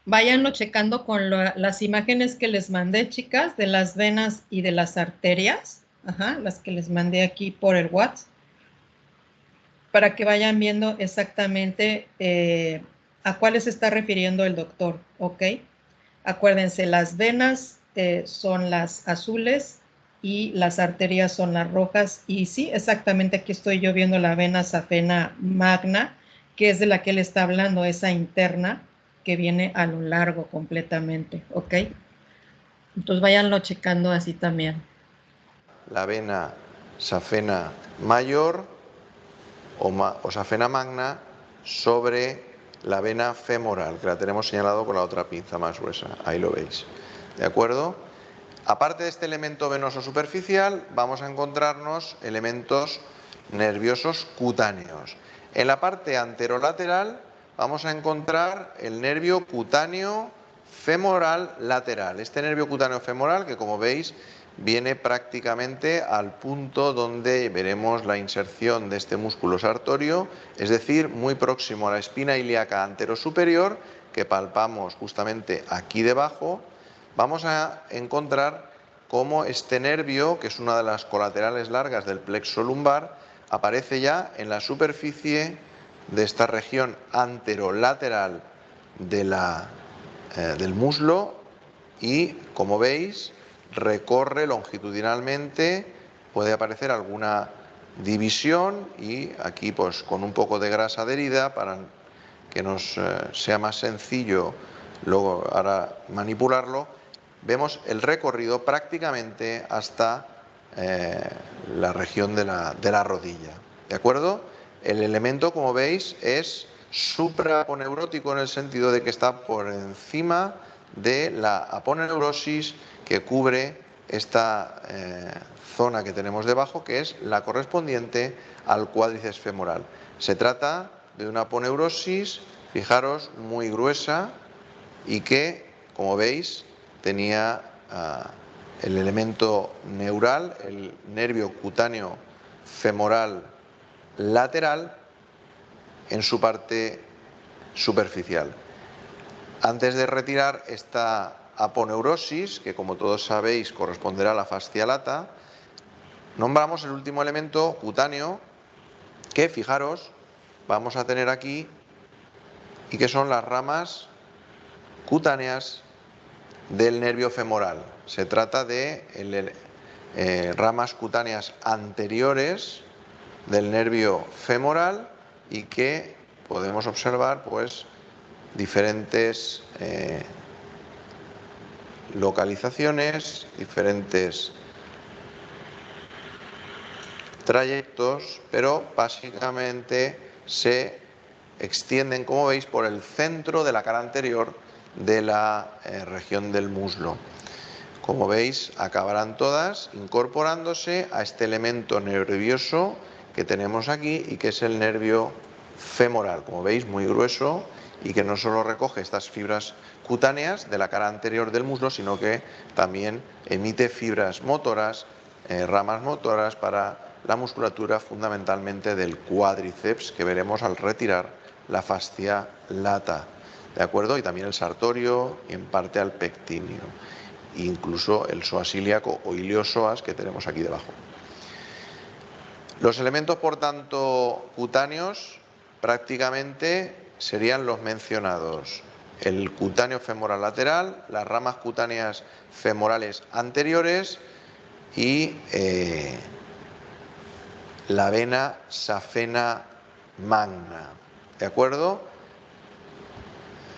Speaker 1: Váyanlo checando con las imágenes que les mandé, chicas, de las venas y de las arterias. Ajá, las que les mandé aquí por el WhatsApp, para que vayan viendo exactamente a cuáles se está refiriendo el doctor, ¿ok? Acuérdense, las venas son las azules y las arterias son las rojas. Y sí, exactamente aquí estoy yo viendo la vena safena magna, que es de la que él está hablando, esa interna que viene a lo largo completamente, ¿ok? Entonces váyanlo checando así también.
Speaker 6: La vena safena mayor o safena magna sobre la vena femoral, que la tenemos señalado con la otra pinza más gruesa. Ahí lo veis. ¿De acuerdo? Aparte de este elemento venoso superficial, vamos a encontrarnos elementos nerviosos cutáneos. En la parte anterolateral vamos a encontrar el nervio cutáneo femoral lateral. Este nervio cutáneo femoral, que como veis viene prácticamente al punto donde veremos la inserción de este músculo sartorio, es decir, muy próximo a la espina ilíaca anterosuperior, que palpamos justamente aquí debajo. Vamos a encontrar cómo este nervio, que es una de las colaterales largas del plexo lumbar, aparece ya en la superficie de esta región anterolateral del muslo y, como veis, recorre longitudinalmente, puede aparecer alguna división y aquí pues con un poco de grasa adherida para que nos sea más sencillo luego ahora manipularlo, vemos el recorrido prácticamente hasta la región de la rodilla. ¿De acuerdo? El elemento, como veis, es supraponeurótico en el sentido de que está por encima de la aponeurosis que cubre esta zona que tenemos debajo, que es la correspondiente al cuádriceps femoral. Se trata de una aponeurosis, fijaros, muy gruesa y que, como veis, tenía el elemento neural, el nervio cutáneo femoral lateral, en su parte superficial. Antes de retirar esta aponeurosis, que como todos sabéis corresponderá a la fascia lata, nombramos el último elemento cutáneo que, fijaros, vamos a tener aquí y que son las ramas cutáneas del nervio femoral. Se trata de ramas cutáneas anteriores del nervio femoral y que podemos observar pues diferentes localizaciones, diferentes trayectos, pero básicamente se extienden, como veis, por el centro de la cara anterior de la región del muslo. Como veis, acabarán todas incorporándose a este elemento nervioso que tenemos aquí y que es el nervio femoral, como veis, muy grueso y que no solo recoge estas fibras cutáneas de la cara anterior del muslo, sino que también emite fibras motoras, ramas motoras para la musculatura fundamentalmente del cuádriceps, que veremos al retirar la fascia lata, ¿de acuerdo? Y también el sartorio y en parte al pectíneo, incluso el psoas ilíaco o iliosoas que tenemos aquí debajo. Los elementos, por tanto, cutáneos prácticamente serían los mencionados: el cutáneo femoral lateral, las ramas cutáneas femorales anteriores y la vena safena magna, ¿de acuerdo?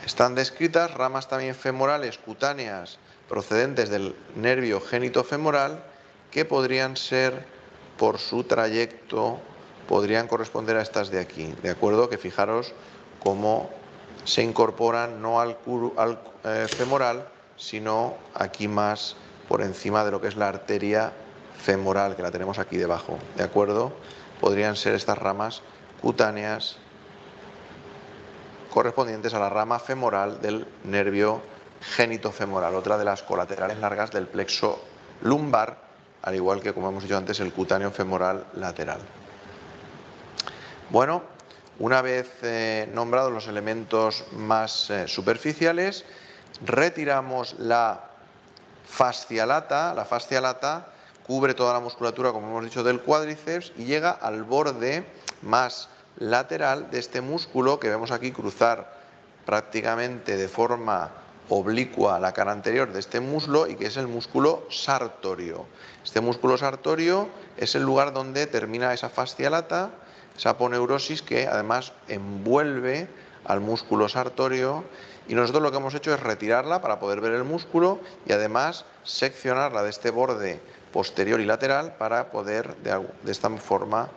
Speaker 6: Están descritas ramas también femorales cutáneas procedentes del nervio genitofemoral que podrían ser, por su trayecto, podrían corresponder a estas de aquí, ¿de acuerdo? Que fijaros cómo se incorporan no al femoral, sino aquí más por encima de lo que es la arteria femoral, que la tenemos aquí debajo, ¿de acuerdo? Podrían ser estas ramas cutáneas correspondientes a la rama femoral del nervio genitofemoral, otra de las colaterales largas del plexo lumbar, al igual que, como hemos dicho antes, el cutáneo femoral lateral. Bueno, una vez nombrados los elementos más superficiales, retiramos la fascia lata. La fascia lata cubre toda la musculatura, como hemos dicho, del cuádriceps y llega al borde más lateral de este músculo que vemos aquí cruzar prácticamente de forma oblicua la cara anterior de este muslo y que es el músculo sartorio. Este músculo sartorio es el lugar donde termina esa fascia lata, esa aponeurosis que además envuelve al músculo sartorio, y nosotros lo que hemos hecho es retirarla para poder ver el músculo y además seccionarla de este borde posterior y lateral para poder de esta forma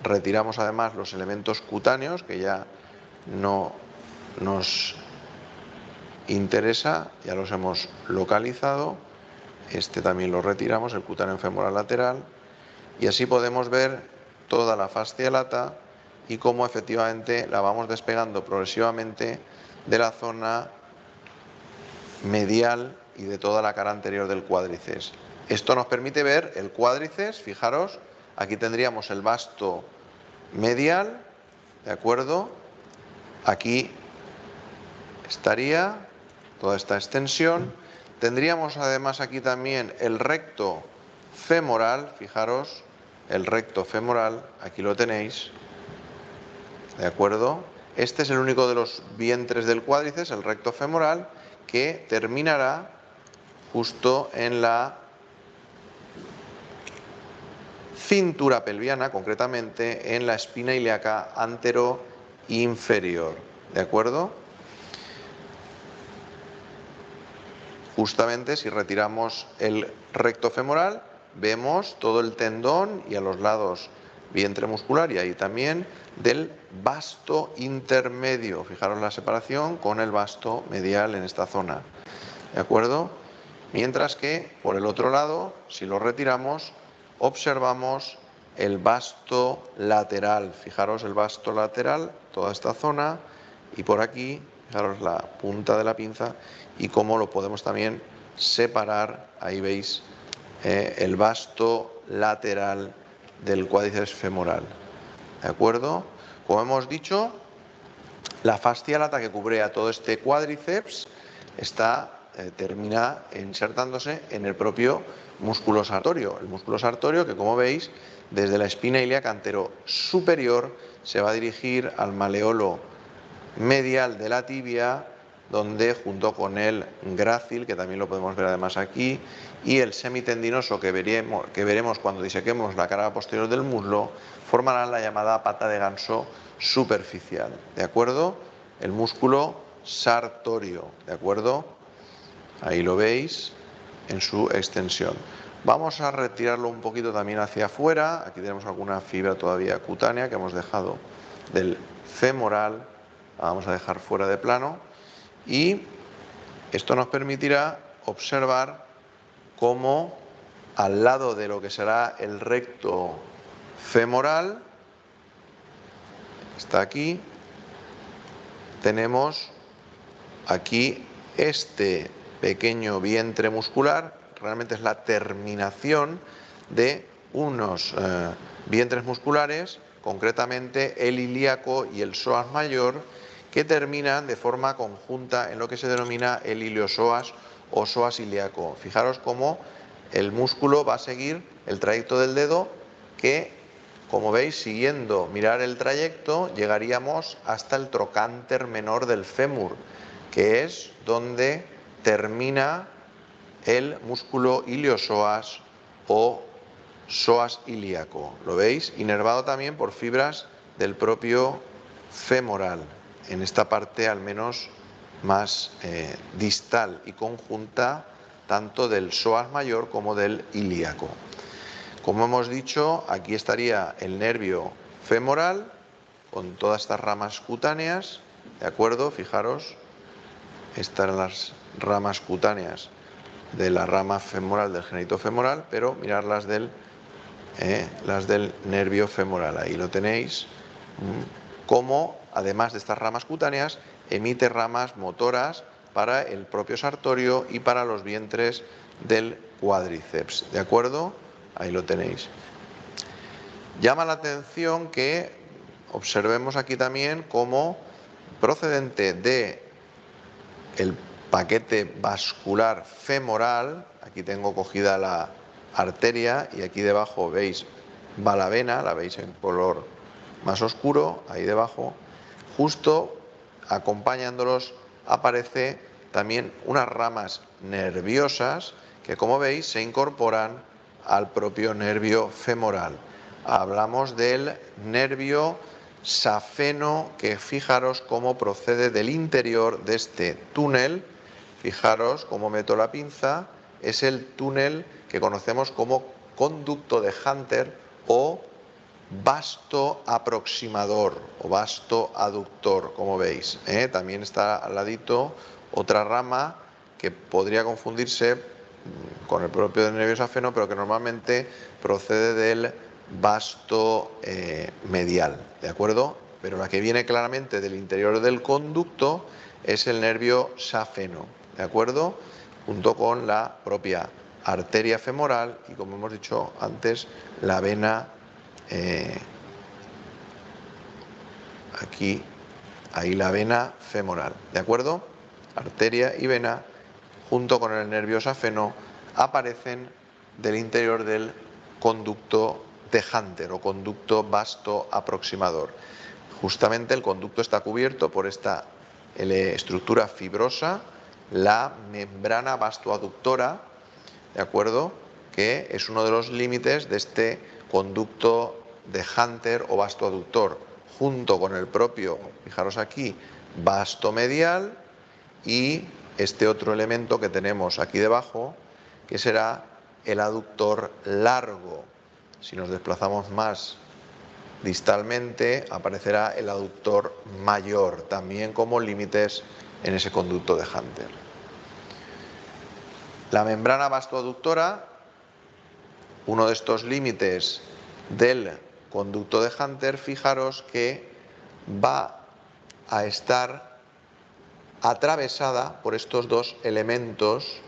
Speaker 6: retiramos además los elementos cutáneos que ya no nos interesa, ya los hemos localizado Este también lo retiramos, el cutáneo femoral lateral, y así podemos ver toda la fascia lata y cómo efectivamente la vamos despegando progresivamente de la zona medial y de toda la cara anterior del cuádriceps. Esto nos permite ver el cuádriceps, fijaros, aquí tendríamos el vasto medial, ¿de acuerdo? Aquí estaría toda esta extensión. Tendríamos además aquí también el recto femoral, fijaros, el recto femoral, aquí lo tenéis, ¿de acuerdo? Este es el único de los vientres del cuádriceps, el recto femoral, que terminará justo en la cintura pelviana, concretamente en la espina ilíaca antero-inferior, ¿de acuerdo? Justamente si retiramos el recto femoral, vemos todo el tendón y a los lados vientre muscular y ahí también del vasto intermedio. Fijaros la separación con el vasto medial en esta zona, ¿de acuerdo? Mientras que por el otro lado, si lo retiramos, observamos el vasto lateral. Fijaros el vasto lateral, toda esta zona, y por aquí, fijaros la punta de la pinza y cómo lo podemos también separar. Ahí veis el vasto lateral del cuádriceps femoral, ¿de acuerdo? Como hemos dicho, la fascia lata que cubre a todo este cuádriceps termina insertándose en el propio músculo sartorio. El músculo sartorio que, como veis, desde la espina ilíaca antero superior se va a dirigir al maleolo medial de la tibia, donde junto con el grácil, que también lo podemos ver además aquí, y el semitendinoso que veremos cuando disequemos la cara posterior del muslo, formarán la llamada pata de ganso superficial, ¿de acuerdo? El músculo sartorio, ¿de acuerdo? Ahí lo veis en su extensión. Vamos a retirarlo un poquito también hacia afuera. Aquí tenemos alguna fibra todavía cutánea que hemos dejado del femoral. La vamos a dejar fuera de plano. Y esto nos permitirá observar cómo al lado de lo que será el recto femoral, está aquí, tenemos aquí este pequeño vientre muscular, realmente es la terminación de unos vientres musculares, concretamente el ilíaco y el psoas mayor, que terminan de forma conjunta en lo que se denomina el iliosoas o psoas ilíaco. Fijaros cómo el músculo va a seguir el trayecto del dedo que, como veis, siguiendo mirar el trayecto, llegaríamos hasta el trocánter menor del fémur, que es donde termina el músculo iliosoas o psoas ilíaco. ¿Lo veis? Inervado también por fibras del propio femoral, en esta parte al menos más distal y conjunta tanto del psoas mayor como del ilíaco. Como hemos dicho, aquí estaría el nervio femoral con todas estas ramas cutáneas, ¿de acuerdo? Fijaros, estas son las ramas cutáneas de la rama femoral del génito femoral, pero mirad las del nervio femoral. Ahí lo tenéis, como además de estas ramas cutáneas emite ramas motoras para el propio sartorio y para los vientres del cuádriceps, ¿de acuerdo? Ahí lo tenéis. Llama la atención que observemos aquí también cómo procedente de el paquete vascular femoral, aquí tengo cogida la arteria y aquí debajo veis va la vena, la veis en color más oscuro, ahí debajo, justo acompañándolos aparece también unas ramas nerviosas que, como veis, se incorporan al propio nervio femoral. Hablamos del nervio safeno, que fijaros cómo procede del interior de este túnel. Fijaros cómo meto la pinza, es el túnel que conocemos como conducto de Hunter o vasto aproximador o vasto aductor, como veis. También está al ladito otra rama que podría confundirse con el propio nervio safeno, pero que normalmente procede del vasto medial, ¿de acuerdo? Pero la que viene claramente del interior del conducto es el nervio safeno, ¿de acuerdo? Junto con la propia arteria femoral y, como hemos dicho antes, la vena aquí, ahí la vena femoral, ¿de acuerdo? Arteria y vena, junto con el nervio safeno, aparecen del interior del conducto de Hunter o conducto vasto aproximador. Justamente el conducto está cubierto por esta estructura fibrosa, la membrana vastoaductora, ¿de acuerdo? Que es uno de los límites de este conducto de Hunter o vastoaductor, junto con el propio, fijaros aquí, vasto medial y este otro elemento que tenemos aquí debajo, que será el aductor largo. Si nos desplazamos más distalmente, aparecerá el aductor mayor, también como límites en ese conducto de Hunter. La membrana vastoaductora, uno de estos límites del conducto de Hunter, fijaros que va a estar atravesada por estos dos elementos,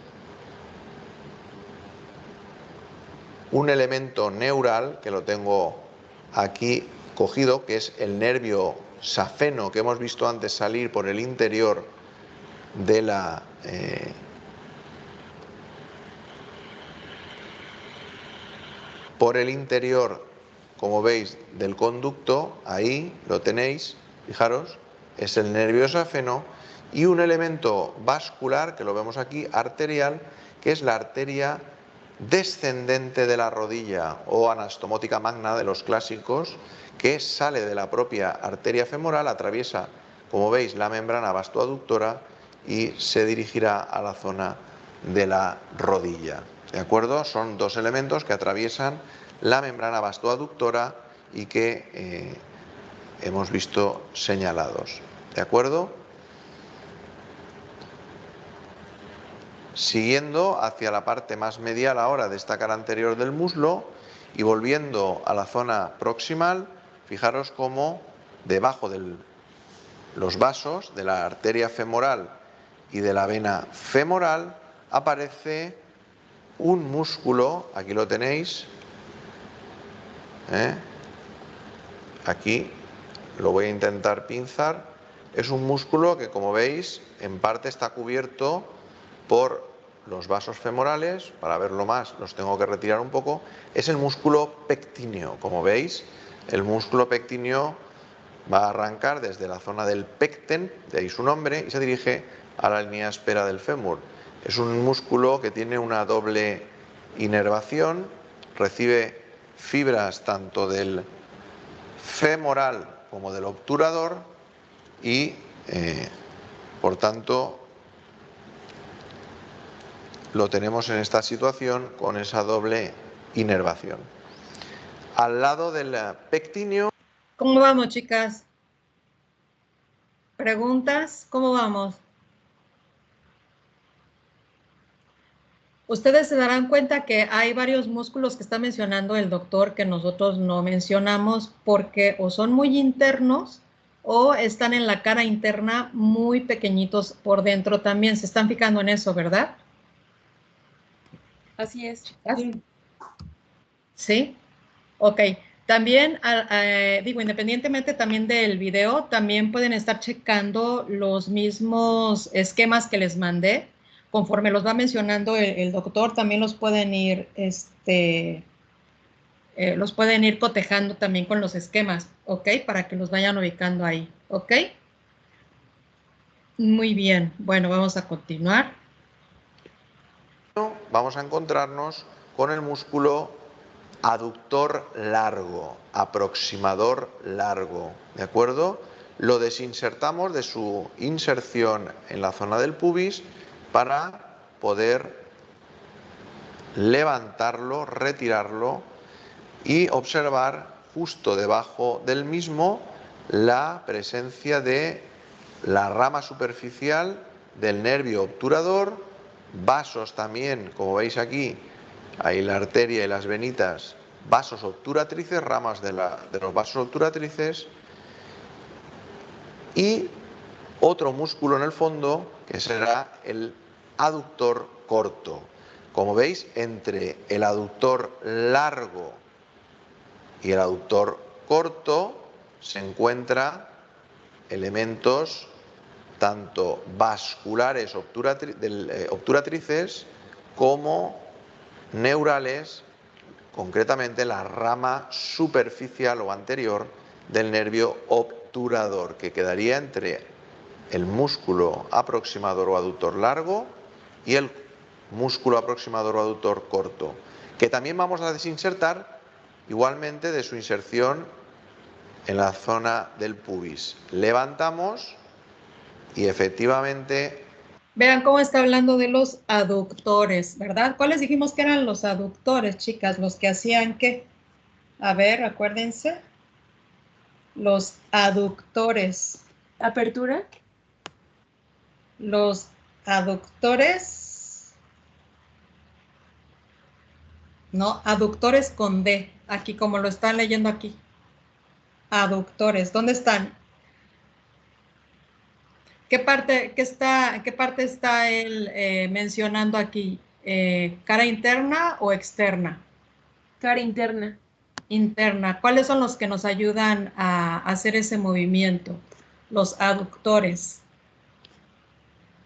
Speaker 6: un elemento neural, que lo tengo aquí cogido, que es el nervio safeno que hemos visto antes salir por el interior de la como veis, del conducto. Ahí lo tenéis, fijaros, es el nervio safeno, y un elemento vascular, que lo vemos aquí, arterial, que es la arteria descendente de la rodilla o anastomótica magna de los clásicos, que sale de la propia arteria femoral, atraviesa, como veis, la membrana vastoaductora y se dirigirá a la zona de la rodilla. ¿De acuerdo? Son dos elementos que atraviesan la membrana vastoaductora y que hemos visto señalados. ¿De acuerdo? Siguiendo hacia la parte más medial ahora de esta cara anterior del muslo y volviendo a la zona proximal, fijaros cómo debajo de los vasos de la arteria femoral y de la vena femoral aparece un músculo, aquí lo tenéis, aquí lo voy a intentar pinzar, es un músculo que, como veis, en parte está cubierto por los vasos femorales. Para verlo más los tengo que retirar un poco. Es el músculo pectíneo. Como veis, el músculo pectíneo va a arrancar desde la zona del pecten, de ahí su nombre, y se dirige a la línea áspera del fémur. Es un músculo que tiene una doble inervación, recibe fibras tanto del femoral como del obturador y, por tanto, lo tenemos en esta situación con esa doble inervación. Al lado del pectíneo.
Speaker 1: ¿Cómo vamos, chicas? ¿Preguntas? ¿Cómo vamos? Ustedes se darán cuenta que hay varios músculos que está mencionando el doctor que nosotros no mencionamos porque o son muy internos o están en la cara interna muy pequeñitos por dentro también. Se están fijando en eso, ¿verdad?
Speaker 5: Así es.
Speaker 1: ¿Sí? Ok. También, digo, independientemente también del video, también pueden estar checando los mismos esquemas que les mandé. Conforme los va mencionando el doctor, también los pueden ir, cotejando también con los esquemas, ¿ok? Para que los vayan ubicando ahí, ¿ok? Muy bien. Bueno, vamos a continuar.
Speaker 6: Vamos a encontrarnos con el músculo aductor largo, aproximador largo, ¿de acuerdo? Lo desinsertamos de su inserción en la zona del pubis para poder levantarlo, retirarlo y observar justo debajo del mismo la presencia de la rama superficial del nervio obturador, vasos también, como veis aquí, ahí la arteria y las venitas, vasos obturatrices, ramas de los vasos obturatrices, y otro músculo en el fondo que será el aductor corto. Como veis, entre el aductor largo y el aductor corto se encuentran elementos tanto vasculares obturatrices como neurales, concretamente la rama superficial o anterior del nervio obturador, que quedaría entre el músculo aproximador o aductor largo y el músculo aproximador o aductor corto, que también vamos a desinsertar igualmente de su inserción en la zona del pubis. Levantamos y efectivamente...
Speaker 1: Vean cómo está hablando de los aductores, ¿verdad? ¿Cuáles dijimos que eran los aductores, chicas? Los que hacían ¿qué? A ver, acuérdense. Los aductores.
Speaker 5: Apertura.
Speaker 1: Los aductores. No, aductores con D. Aquí, como lo están leyendo aquí. Aductores. ¿Dónde están? ¿Qué parte está él mencionando aquí? ¿Cara interna o externa?
Speaker 5: Cara interna.
Speaker 1: Interna. ¿Cuáles son los que nos ayudan a hacer ese movimiento? Los aductores.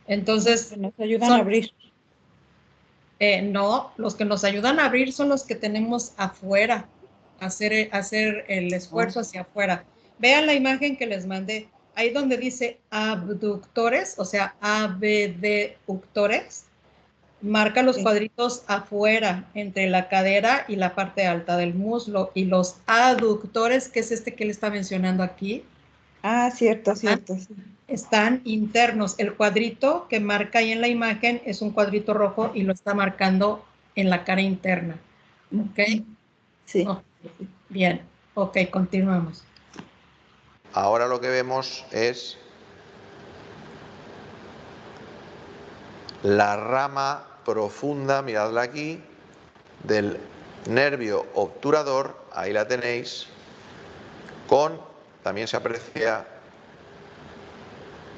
Speaker 1: Entonces,
Speaker 2: Nos ayudan a abrir.
Speaker 1: No, los que nos ayudan a abrir son los que tenemos afuera, hacer el esfuerzo hacia afuera. Vean la imagen que les mandé. Ahí donde dice abductores, o sea, abductores, marca los cuadritos afuera, entre la cadera y la parte alta del muslo. Y los aductores, que es este que él está mencionando aquí.
Speaker 2: Ah, cierto, cierto.
Speaker 1: Están internos. El cuadrito que marca ahí en la imagen es un cuadrito rojo y lo está marcando en la cara interna. ¿Ok?
Speaker 2: Sí.
Speaker 1: Oh, bien. Ok, continuamos.
Speaker 6: Ahora lo que vemos es la rama profunda, miradla aquí, del nervio obturador, ahí la tenéis, también se aprecia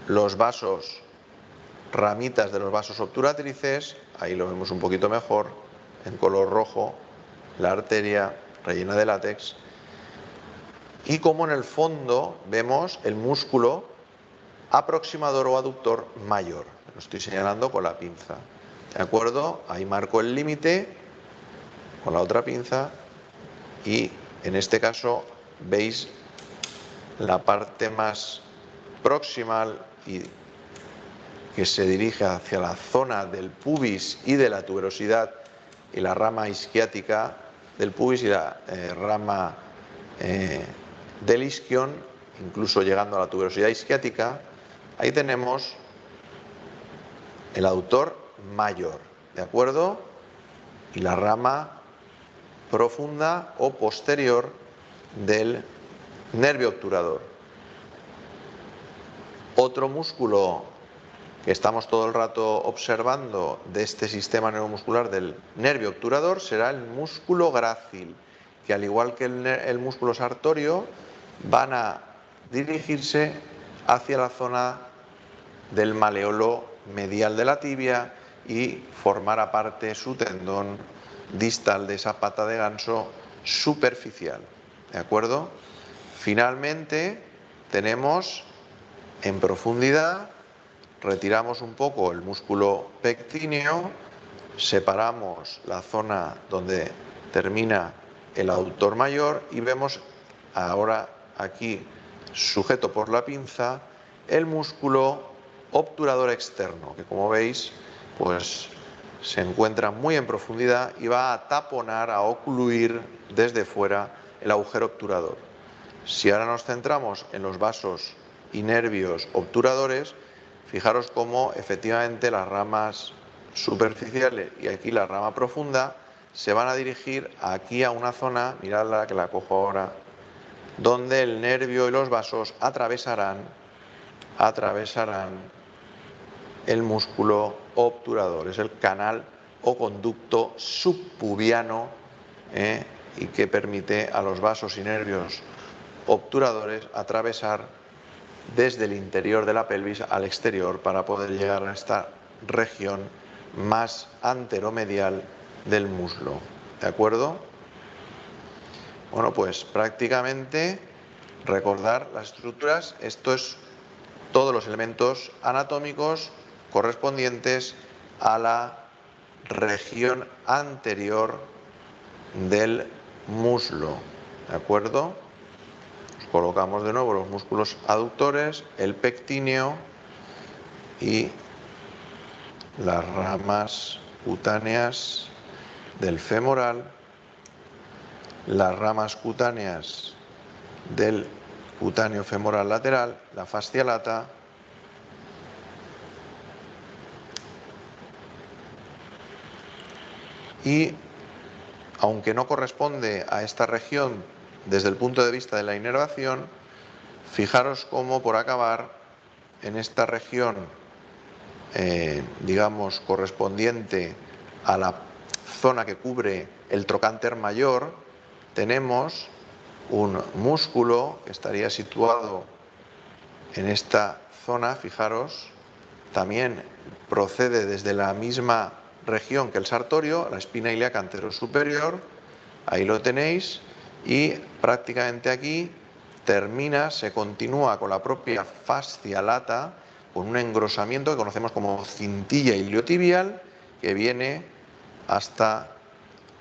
Speaker 6: los vasos, ramitas de los vasos obturatrices, ahí lo vemos un poquito mejor, en color rojo, la arteria rellena de látex, y como en el fondo vemos el músculo aproximador o aductor mayor. Lo estoy señalando con la pinza. ¿De acuerdo? Ahí marco el límite con la otra pinza y en este caso veis la parte más proximal y que se dirige hacia la zona del pubis y de la tuberosidad y la rama isquiática del pubis y la rama del isquion, incluso llegando a la tuberosidad isquiática. Ahí tenemos el aductor mayor, ¿de acuerdo? Y la rama profunda o posterior del nervio obturador. Otro músculo que estamos todo el rato observando de este sistema neuromuscular del nervio obturador será el músculo grácil, que al igual que el músculo sartorio van a dirigirse hacia la zona del maleolo medial de la tibia y formar aparte su tendón distal de esa pata de ganso superficial. ¿De acuerdo? Finalmente tenemos en profundidad, retiramos un poco el músculo pectíneo, separamos la zona donde termina el aductor mayor y vemos ahora aquí, sujeto por la pinza, el músculo obturador externo, que como veis, pues se encuentra muy en profundidad y va a taponar, a ocluir desde fuera el agujero obturador. Si ahora nos centramos en los vasos y nervios obturadores, fijaros cómo efectivamente las ramas superficiales y aquí la rama profunda se van a dirigir aquí a una zona, miradla que la cojo ahora, donde el nervio y los vasos atravesarán el músculo obturador, es el canal o conducto subpubiano y que permite a los vasos y nervios obturadores atravesar desde el interior de la pelvis al exterior para poder llegar a esta región más anteromedial del muslo. ¿De acuerdo? Bueno, pues prácticamente recordar las estructuras, esto es todos los elementos anatómicos correspondientes a la región anterior del muslo. ¿De acuerdo? Colocamos de nuevo los músculos aductores, el pectíneo y las ramas cutáneas del femoral, las ramas cutáneas del cutáneo femoral lateral, la fascia lata, y aunque no corresponde a esta región desde el punto de vista de la inervación, fijaros cómo por acabar en esta región, digamos, correspondiente a la zona que cubre el trocánter mayor, tenemos un músculo que estaría situado en esta zona, fijaros, también procede desde la misma región que el sartorio, la espina ilíaca anterosuperior, ahí lo tenéis, y prácticamente aquí termina, se continúa con la propia fascia lata, con un engrosamiento que conocemos como cintilla iliotibial, que viene hasta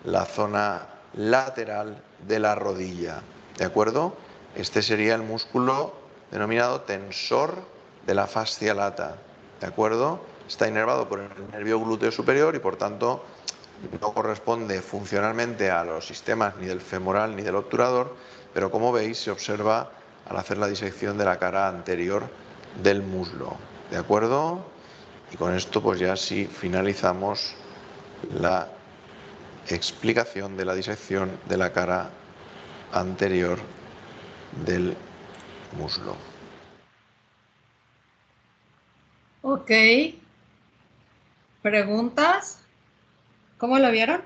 Speaker 6: la zona lateral de la rodilla. ¿De acuerdo? Este sería el músculo denominado tensor de la fascia lata. ¿De acuerdo? Está inervado por el nervio glúteo superior y por tanto no corresponde funcionalmente a los sistemas ni del femoral ni del obturador, pero como veis se observa al hacer la disección de la cara anterior del muslo. ¿De acuerdo? Y con esto pues ya sí finalizamos la explicación de la disección de la cara anterior del muslo.
Speaker 1: Ok. ¿Preguntas? ¿Cómo lo vieron?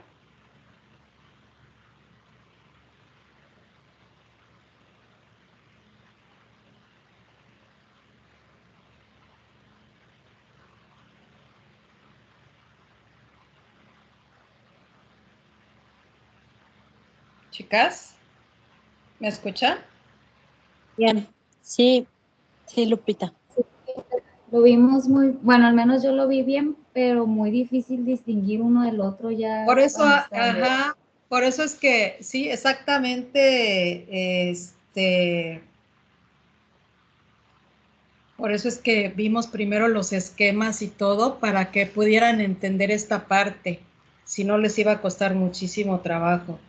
Speaker 1: Chicas, ¿me escuchan?
Speaker 7: Bien, sí, sí, Lupita.
Speaker 3: Lo vimos muy, bueno, al menos yo lo vi bien, pero muy difícil distinguir uno del otro ya.
Speaker 1: Por eso,
Speaker 3: cuando está en-
Speaker 1: ajá, por eso es que, sí, exactamente, por eso es que vimos primero los esquemas y todo para que pudieran entender esta parte, si no les iba a costar muchísimo trabajo.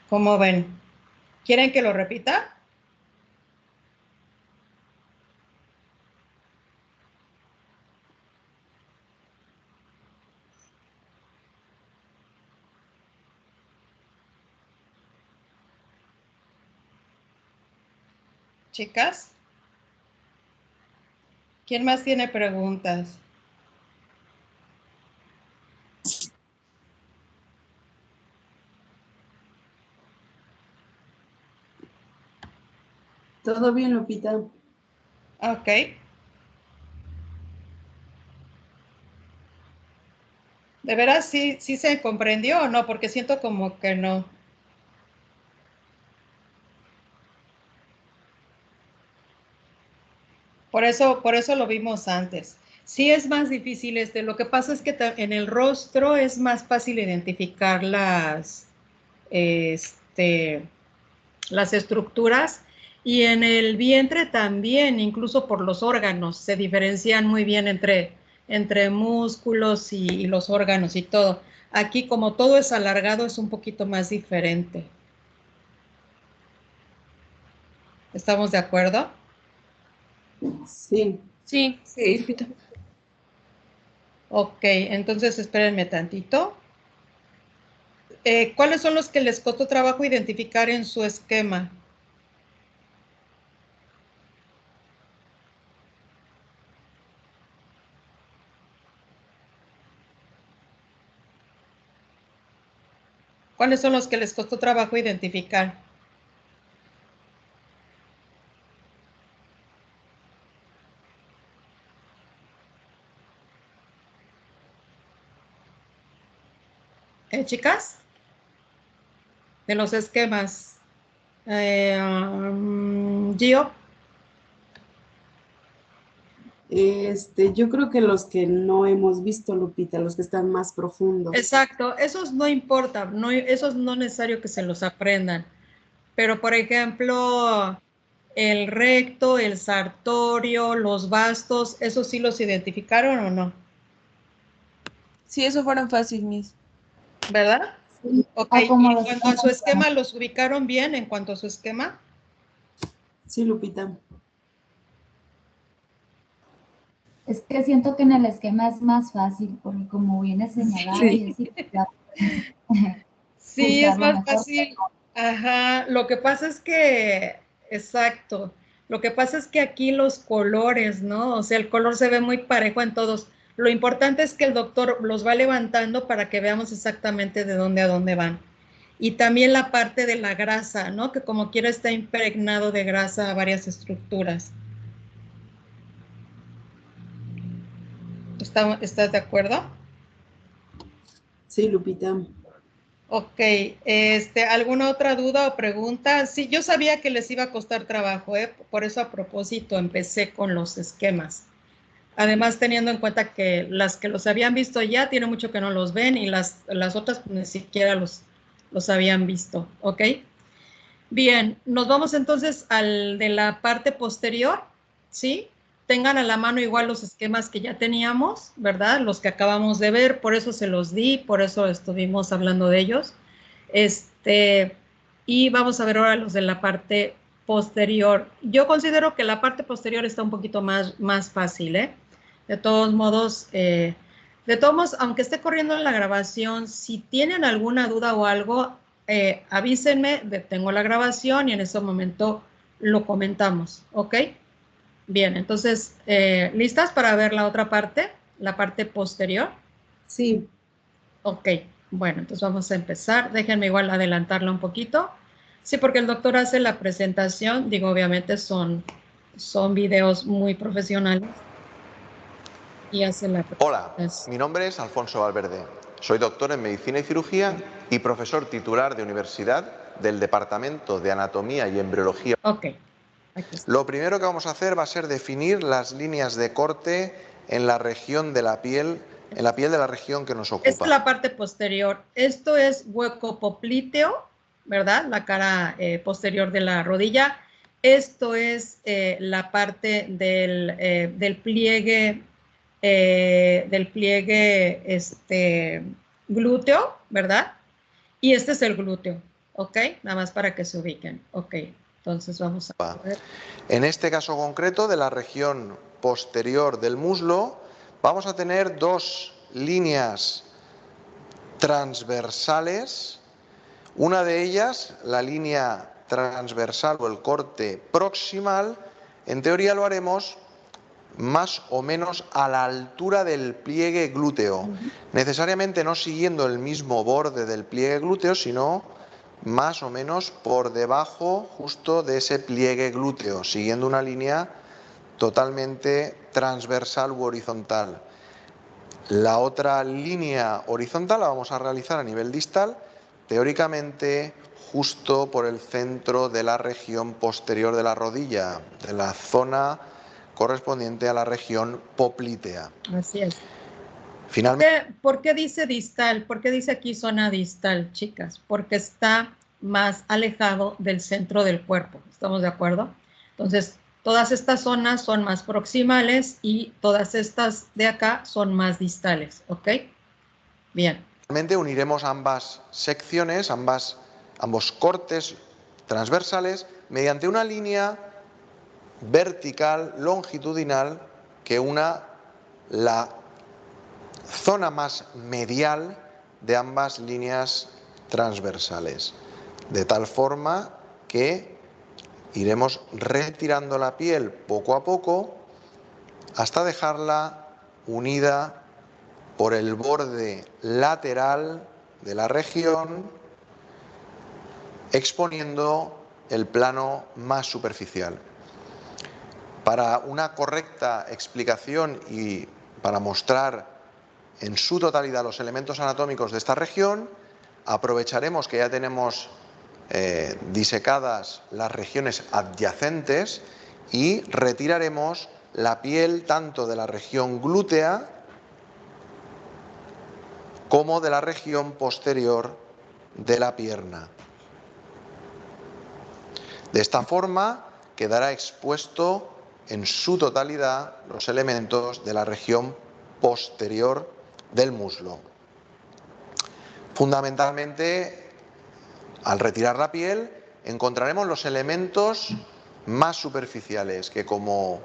Speaker 1: ¿Cómo ven? ¿Quieren que lo repita? Chicas, ¿quién más tiene preguntas?
Speaker 4: Todo bien, Lupita.
Speaker 1: Ok. ¿De veras sí se comprendió o no? Porque siento como que no. Por eso lo vimos antes. Sí es más difícil lo que pasa es que en el rostro es más fácil identificar las estructuras y en el vientre también, incluso por los órganos, se diferencian muy bien entre músculos y los órganos y todo. Aquí como todo es alargado es un poquito más diferente. ¿Estamos de acuerdo?
Speaker 4: Sí.
Speaker 5: Sí.
Speaker 2: Sí, Lupita.
Speaker 1: Ok, entonces espérenme tantito. ¿Cuáles son los que les costó trabajo identificar en su esquema? ¿Cuáles son los que les costó trabajo identificar? Chicas, de los esquemas. Gio.
Speaker 4: Yo creo que los que no hemos visto, Lupita, los que están más profundos.
Speaker 1: Exacto, esos no importa, no, esos no es necesario que se los aprendan. Pero, por ejemplo, el recto, el sartorio, los bastos, ¿esos sí los identificaron o no?
Speaker 8: Sí, eso fueron fáciles, Miss.
Speaker 1: ¿Verdad?
Speaker 3: Sí,
Speaker 1: Ok,
Speaker 3: o como
Speaker 1: ¿y en
Speaker 3: los
Speaker 1: cuanto a su esquema, los ubicaron bien en cuanto a su esquema?
Speaker 4: Sí, Lupita.
Speaker 3: Es que siento que en el esquema es más fácil, porque como viene señalado y así, ya
Speaker 1: Sí, es
Speaker 3: juzgarlo
Speaker 1: más
Speaker 3: mejor.
Speaker 1: fácil. Ajá, lo que pasa es que, exacto, lo que pasa es que aquí los colores, ¿no? O sea, el color se ve muy parejo en todos. Lo importante es que el doctor los va levantando para que veamos exactamente de dónde a dónde van. Y también la parte de la grasa, ¿no? Que como quiera está impregnado de grasa a varias estructuras. ¿Estás de acuerdo?
Speaker 4: Sí, Lupita.
Speaker 1: Ok, ¿alguna otra duda o pregunta? Sí, yo sabía que les iba a costar trabajo, ¿eh? Por eso a propósito empecé con los esquemas. Además, teniendo en cuenta que las que los habían visto ya, tiene mucho que no los ven y las otras ni siquiera los habían visto, ¿ok? Bien, nos vamos entonces al de la parte posterior, ¿sí? Tengan a la mano igual los esquemas que ya teníamos, ¿verdad? Los que acabamos de ver, por eso se los di, por eso estuvimos hablando de ellos. Y vamos a ver ahora los de la parte posterior. Yo considero que la parte posterior está un poquito más fácil, ¿eh? De todos modos, aunque esté corriendo en la grabación, si tienen alguna duda o algo, avísenme, detengo la grabación y en ese momento lo comentamos, ¿ok? Bien, entonces, ¿listas para ver la otra parte? La parte posterior.
Speaker 4: Sí.
Speaker 1: Ok, bueno, entonces vamos a empezar. Déjenme igual adelantarla un poquito. Sí, porque el doctor hace la presentación, digo, obviamente son videos muy profesionales y hace la
Speaker 6: Hola,
Speaker 1: presentación.
Speaker 6: mi nombre es Alfonso Valverde. Soy doctor en Medicina y Cirugía y profesor titular de universidad del Departamento de Anatomía y Embriología.
Speaker 1: Ok, aquí está.
Speaker 6: Lo primero que vamos a hacer va a ser definir las líneas de corte en la región de la piel, en la piel de la región que nos ocupa.
Speaker 1: Esta es la parte posterior. Esto es hueco popliteo, ¿verdad? La cara posterior de la rodilla. Esto es la parte del pliegue, glúteo, ¿verdad? Y este es el glúteo, ¿ok? Nada más para que se ubiquen. Ok, entonces vamos a ver.
Speaker 6: En este caso concreto, de la región posterior del muslo, vamos a tener dos líneas transversales. Una de ellas, la línea transversal o el corte proximal, en teoría lo haremos más o menos a la altura del pliegue glúteo, necesariamente no siguiendo el mismo borde del pliegue glúteo, sino más o menos por debajo justo de ese pliegue glúteo, siguiendo una línea totalmente transversal u horizontal. La otra línea horizontal la vamos a realizar a nivel distal, teóricamente justo por el centro de la región posterior de la rodilla, de la zona correspondiente a la región poplitea.
Speaker 1: Así es.
Speaker 6: Finalmente,
Speaker 1: ¿Por qué dice distal? ¿Por qué dice aquí zona distal, chicas? Porque está más alejado del centro del cuerpo. ¿Estamos de acuerdo? Entonces, todas estas zonas son más proximales y todas estas de acá son más distales. ¿Ok? Bien.
Speaker 6: finalmente uniremos ambas secciones, ambos cortes transversales mediante una línea vertical longitudinal que una la zona más medial de ambas líneas transversales, de tal forma que iremos retirando la piel poco a poco hasta dejarla unida por el borde lateral de la región exponiendo el plano más superficial. Para una correcta explicación y para mostrar en su totalidad los elementos anatómicos de esta región, aprovecharemos que ya tenemos disecadas las regiones adyacentes y retiraremos la piel tanto de la región glútea como de la región posterior de la pierna. De esta forma quedará expuesto en su totalidad los elementos de la región posterior del muslo. Fundamentalmente, al retirar la piel, encontraremos los elementos más superficiales, que como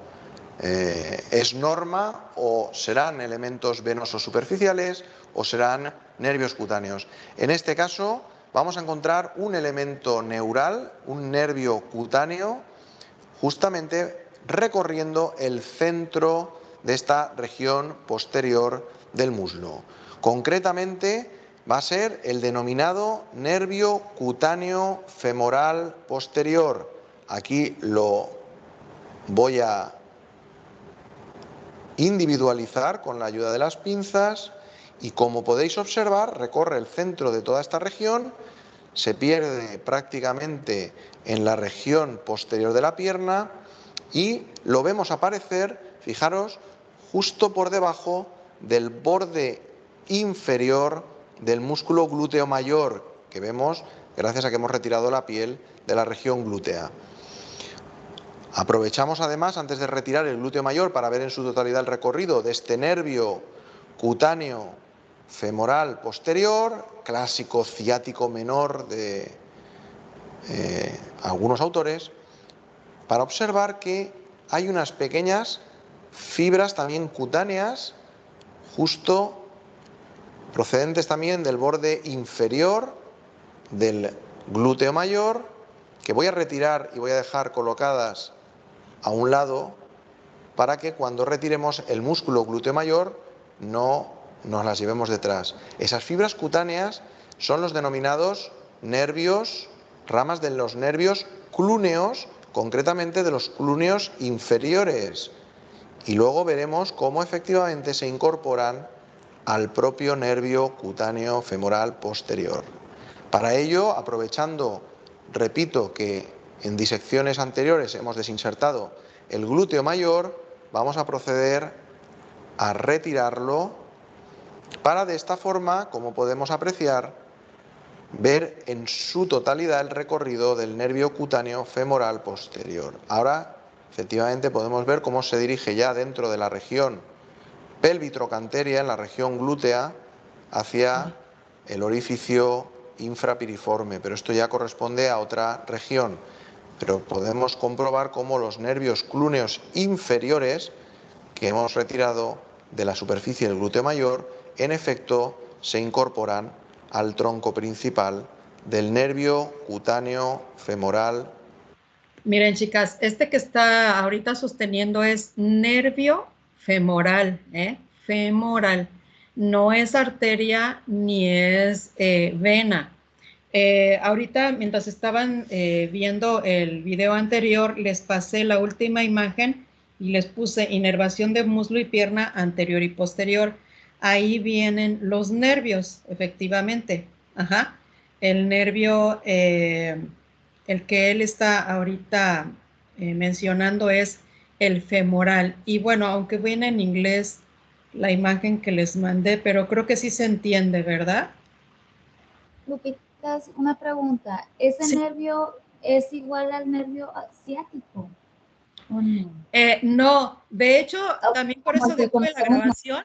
Speaker 6: es norma, o serán elementos venosos superficiales o serán nervios cutáneos. En este caso vamos a encontrar un elemento neural, un nervio cutáneo, justamente recorriendo el centro de esta región posterior del muslo. Concretamente va a ser el denominado nervio cutáneo femoral posterior. Aquí lo voy a individualizar con la ayuda de las pinzas y, como podéis observar, recorre el centro de toda esta región, se pierde prácticamente en la región posterior de la pierna y lo vemos aparecer, fijaros, justo por debajo del borde inferior del músculo glúteo mayor, que vemos gracias a que hemos retirado la piel de la región glútea. Aprovechamos además, antes de retirar el glúteo mayor, para ver en su totalidad el recorrido de este nervio cutáneo femoral posterior, clásico ciático menor de algunos autores, para observar que hay unas pequeñas fibras también cutáneas, justo procedentes también del borde inferior del glúteo mayor, que voy a retirar y voy a dejar colocadas a un lado para que cuando retiremos el músculo glúteo mayor no nos las llevemos detrás. Esas fibras cutáneas son los denominados nervios, ramas de los nervios clúneos, concretamente de los clúneos inferiores. Y luego veremos cómo efectivamente se incorporan al propio nervio cutáneo femoral posterior. Para ello, aprovechando, repito, que en disecciones anteriores hemos desinsertado el glúteo mayor, vamos a proceder a retirarlo para, de esta forma, como podemos apreciar, ver en su totalidad el recorrido del nervio cutáneo femoral posterior. Ahora, efectivamente, podemos ver cómo se dirige ya dentro de la región pelvitrocanteria, en la región glútea, hacia el orificio infrapiriforme, pero esto ya corresponde a otra región. Pero podemos comprobar cómo los nervios clúneos inferiores que hemos retirado de la superficie del glúteo mayor, en efecto, se incorporan al tronco principal del nervio cutáneo femoral.
Speaker 1: Miren, chicas, este que está ahorita sosteniendo es nervio femoral, femoral. No es arteria ni es vena. Ahorita, mientras estaban viendo el video anterior, les pasé la última imagen y les puse inervación de muslo y pierna anterior y posterior. Ahí vienen los nervios, efectivamente. Ajá. El nervio, el que él está ahorita mencionando es el femoral. Y bueno, aunque viene en inglés la imagen que les mandé, pero creo que sí se entiende, ¿verdad?
Speaker 3: Lupita, una pregunta. ¿Ese
Speaker 1: Sí.
Speaker 3: nervio es igual al nervio ciático o no?
Speaker 1: No, de hecho, también por
Speaker 3: Como
Speaker 1: eso
Speaker 3: el que
Speaker 1: detuve la
Speaker 3: conocemos
Speaker 1: grabación,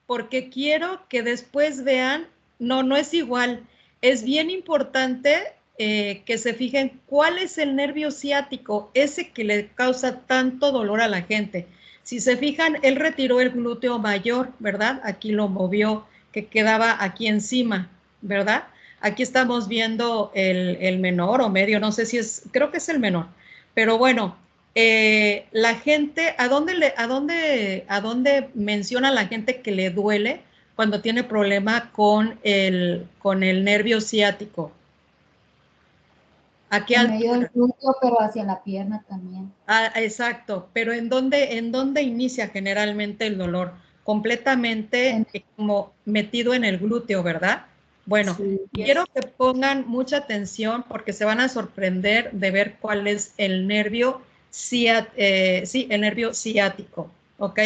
Speaker 1: porque quiero que después vean, no es igual. Es bien importante que se fijen cuál es el nervio ciático, ese que le causa tanto dolor a la gente. Si se fijan, él retiró el glúteo mayor, ¿verdad? Aquí lo movió, que quedaba aquí encima, ¿verdad? Aquí estamos viendo el menor o medio, no sé si es, creo que es el menor. Pero bueno, la gente, ¿a dónde menciona la gente que le duele cuando tiene problema con el nervio ciático? ¿A qué
Speaker 3: En medio del
Speaker 1: altura?
Speaker 3: glúteo, pero hacia la pierna también.
Speaker 1: Ah, exacto, pero en dónde inicia generalmente el dolor? Completamente como metido en el glúteo, ¿verdad? Bueno,
Speaker 4: Sí.
Speaker 1: quiero que pongan mucha atención porque se van a sorprender de ver cuál es el nervio, sí, el nervio ciático, ¿ok?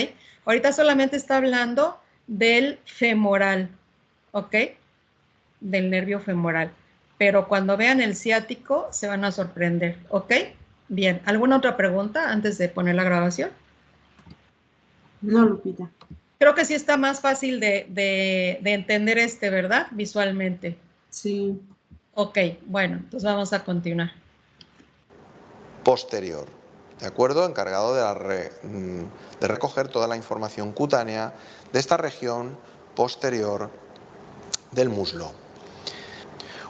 Speaker 1: Ahorita solamente está hablando del femoral, ¿ok? Del nervio femoral. Pero cuando vean el ciático se van a sorprender, ¿ok? Bien, ¿alguna otra pregunta antes de poner la grabación?
Speaker 4: No, Lupita.
Speaker 1: Creo que sí está más fácil de entender ¿verdad? Visualmente.
Speaker 4: Sí.
Speaker 1: Ok, bueno, entonces vamos a continuar.
Speaker 6: Posterior, ¿de acuerdo? Encargado de recoger toda la información cutánea de esta región posterior del muslo.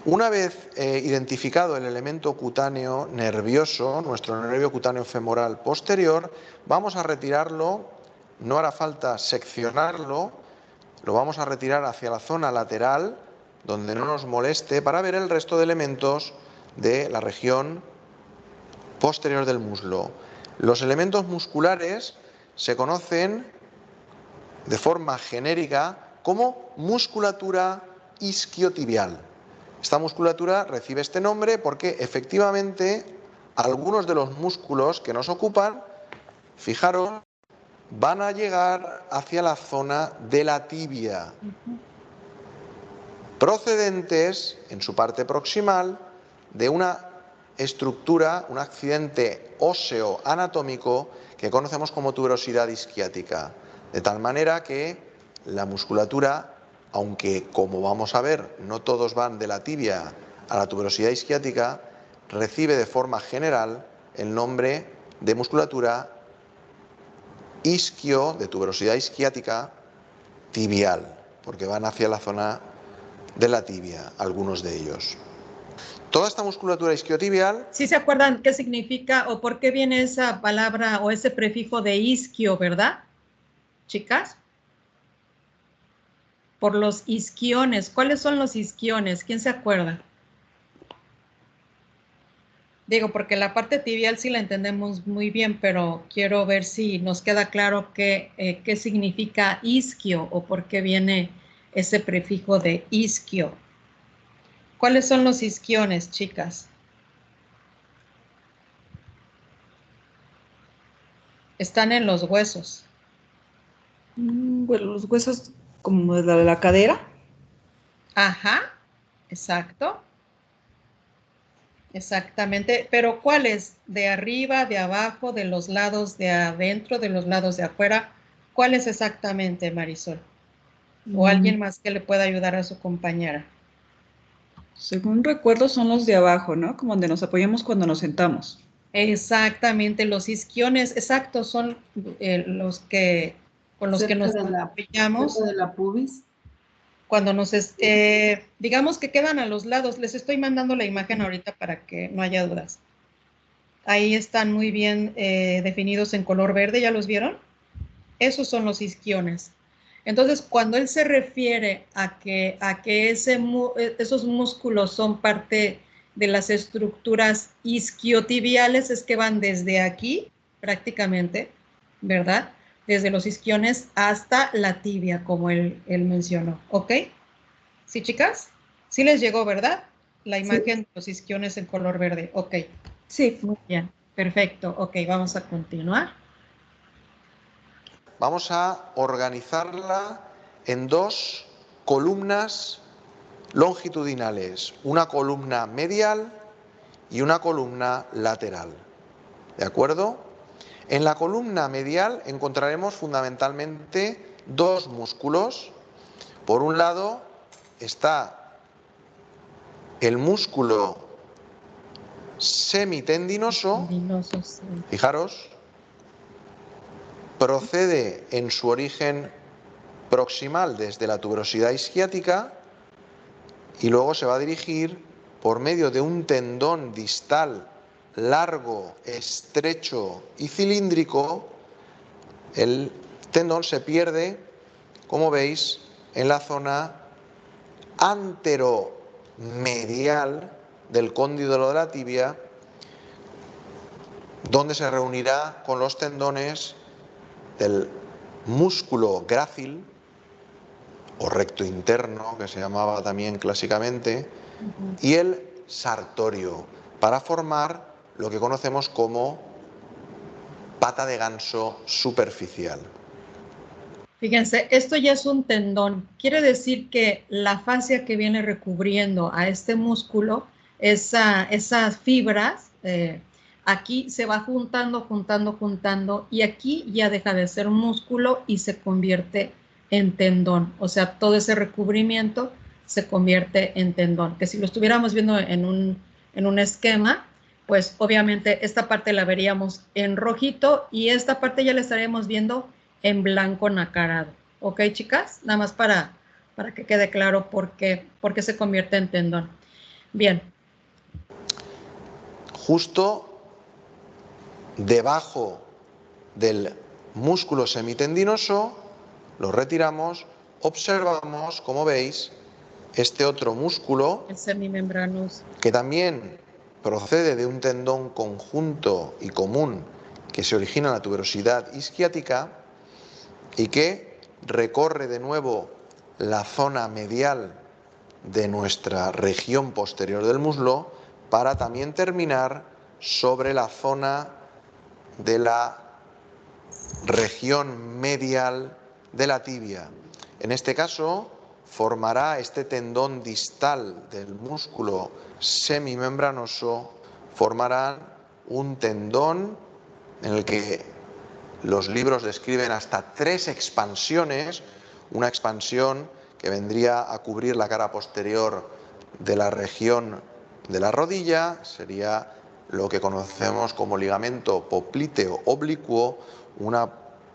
Speaker 6: Una vez identificado el elemento cutáneo nervioso, nuestro nervio cutáneo femoral posterior, vamos a retirarlo, no hará falta seccionarlo, lo vamos a retirar hacia la zona lateral, donde no nos moleste, para ver el resto de elementos de la región posterior del muslo. Los elementos musculares se conocen de forma genérica como musculatura isquiotibial. Esta musculatura recibe este nombre porque efectivamente algunos de los músculos que nos ocupan, fijaros, van a llegar hacia la zona de la tibia, procedentes en su parte proximal de una estructura, un accidente óseo anatómico que conocemos como tuberosidad isquiática, de tal manera que la musculatura, aunque como vamos a ver no todos van de la tibia a la tuberosidad isquiática, recibe de forma general el nombre de musculatura isquio, de tuberosidad isquiática tibial, porque van hacia la zona de la tibia, algunos de ellos. Toda esta musculatura isquiotibial...
Speaker 1: ¿Sí se acuerdan qué significa o por qué viene esa palabra o ese prefijo de isquio, verdad, chicas? Por los isquiones. ¿Cuáles son los isquiones? ¿Quién se acuerda? Digo, porque la parte tibial sí la entendemos muy bien, pero quiero ver si nos queda claro qué significa isquio o por qué viene ese prefijo de isquio. ¿Cuáles son los isquiones, chicas? Están en los huesos.
Speaker 2: Bueno, los huesos como de la cadera.
Speaker 1: Ajá, exacto. Exactamente, pero ¿cuáles? ¿De arriba, de abajo, de los lados de adentro, de los lados de afuera? ¿Cuáles exactamente, Marisol? ¿O alguien más que le pueda ayudar a su compañera?
Speaker 2: Según recuerdo son los de abajo, ¿no? Como donde nos apoyamos cuando nos sentamos.
Speaker 1: Exactamente, los isquiones, exacto, son los que con los que nos apoyamos
Speaker 4: cerca de la pubis.
Speaker 1: cuando nos, digamos que quedan a los lados. Les estoy mandando la imagen ahorita para que no haya dudas. Ahí están muy bien definidos en color verde, ¿ya los vieron? Esos son los isquiones. Entonces, cuando él se refiere a que esos músculos son parte de las estructuras isquiotibiales, es que van desde aquí, prácticamente, ¿verdad? Desde los isquiones hasta la tibia, como él mencionó, ¿ok? ¿Sí, chicas? Sí les llegó, ¿verdad? La imagen de los isquiones en color verde, ok.
Speaker 2: Sí.
Speaker 1: Muy bien, perfecto, ok, vamos a continuar.
Speaker 6: Vamos a organizarla en dos columnas longitudinales, una columna medial y una columna lateral. ¿De acuerdo? En la columna medial encontraremos fundamentalmente dos músculos. Por un lado está el músculo semitendinoso, fijaros, procede en su origen proximal desde la tuberosidad isquiática y luego se va a dirigir por medio de un tendón distal largo, estrecho y cilíndrico. El tendón se pierde, como veis, en la zona anteromedial del cóndilo de la tibia, donde se reunirá con los tendones del músculo grácil o recto interno, que se llamaba también clásicamente, y el sartorio, para formar lo que conocemos como pata de ganso superficial.
Speaker 1: Fíjense, esto ya es un tendón. Quiere decir que la fascia que viene recubriendo a este músculo, esas fibras, aquí se va juntando, y aquí ya deja de ser músculo y se convierte en tendón. O sea, todo ese recubrimiento se convierte en tendón. Que si lo estuviéramos viendo en un esquema, pues obviamente esta parte la veríamos en rojito y esta parte ya la estaríamos viendo en blanco nacarado. ¿Ok, chicas? Nada más para que quede claro por qué se convierte en tendón. Bien.
Speaker 6: Justo debajo del músculo semitendinoso, lo retiramos, observamos, como veis, este otro músculo,
Speaker 1: el semimembranoso,
Speaker 6: que también procede de un tendón conjunto y común que se origina en la tuberosidad isquiática y que recorre de nuevo la zona medial de nuestra región posterior del muslo para también terminar sobre la zona de la región medial de la tibia. En este caso, formará este tendón distal del músculo semimembranoso, formarán un tendón en el que los libros describen hasta 3 expansiones, una expansión que vendría a cubrir la cara posterior de la región de la rodilla, sería lo que conocemos como ligamento popliteo oblicuo, una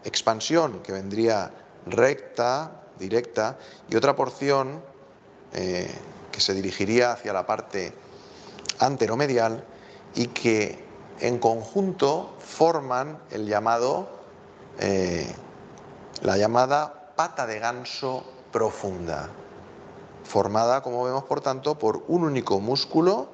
Speaker 6: expansión que vendría recta, directa, y otra porción que se dirigiría hacia la parte anteromedial y que en conjunto forman el llamado, la llamada pata de ganso profunda, formada, como vemos, por tanto, por un único músculo,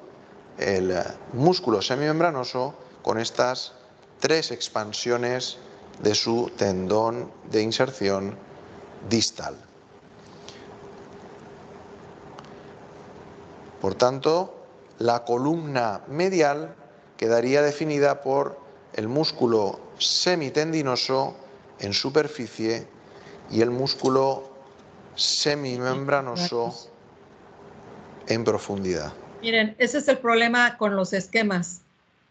Speaker 6: el músculo semimembranoso, con estas 3 expansiones de su tendón de inserción distal. Por tanto, la columna medial quedaría definida por el músculo semitendinoso en superficie y el músculo semimembranoso en profundidad.
Speaker 1: Miren, ese es el problema con los esquemas,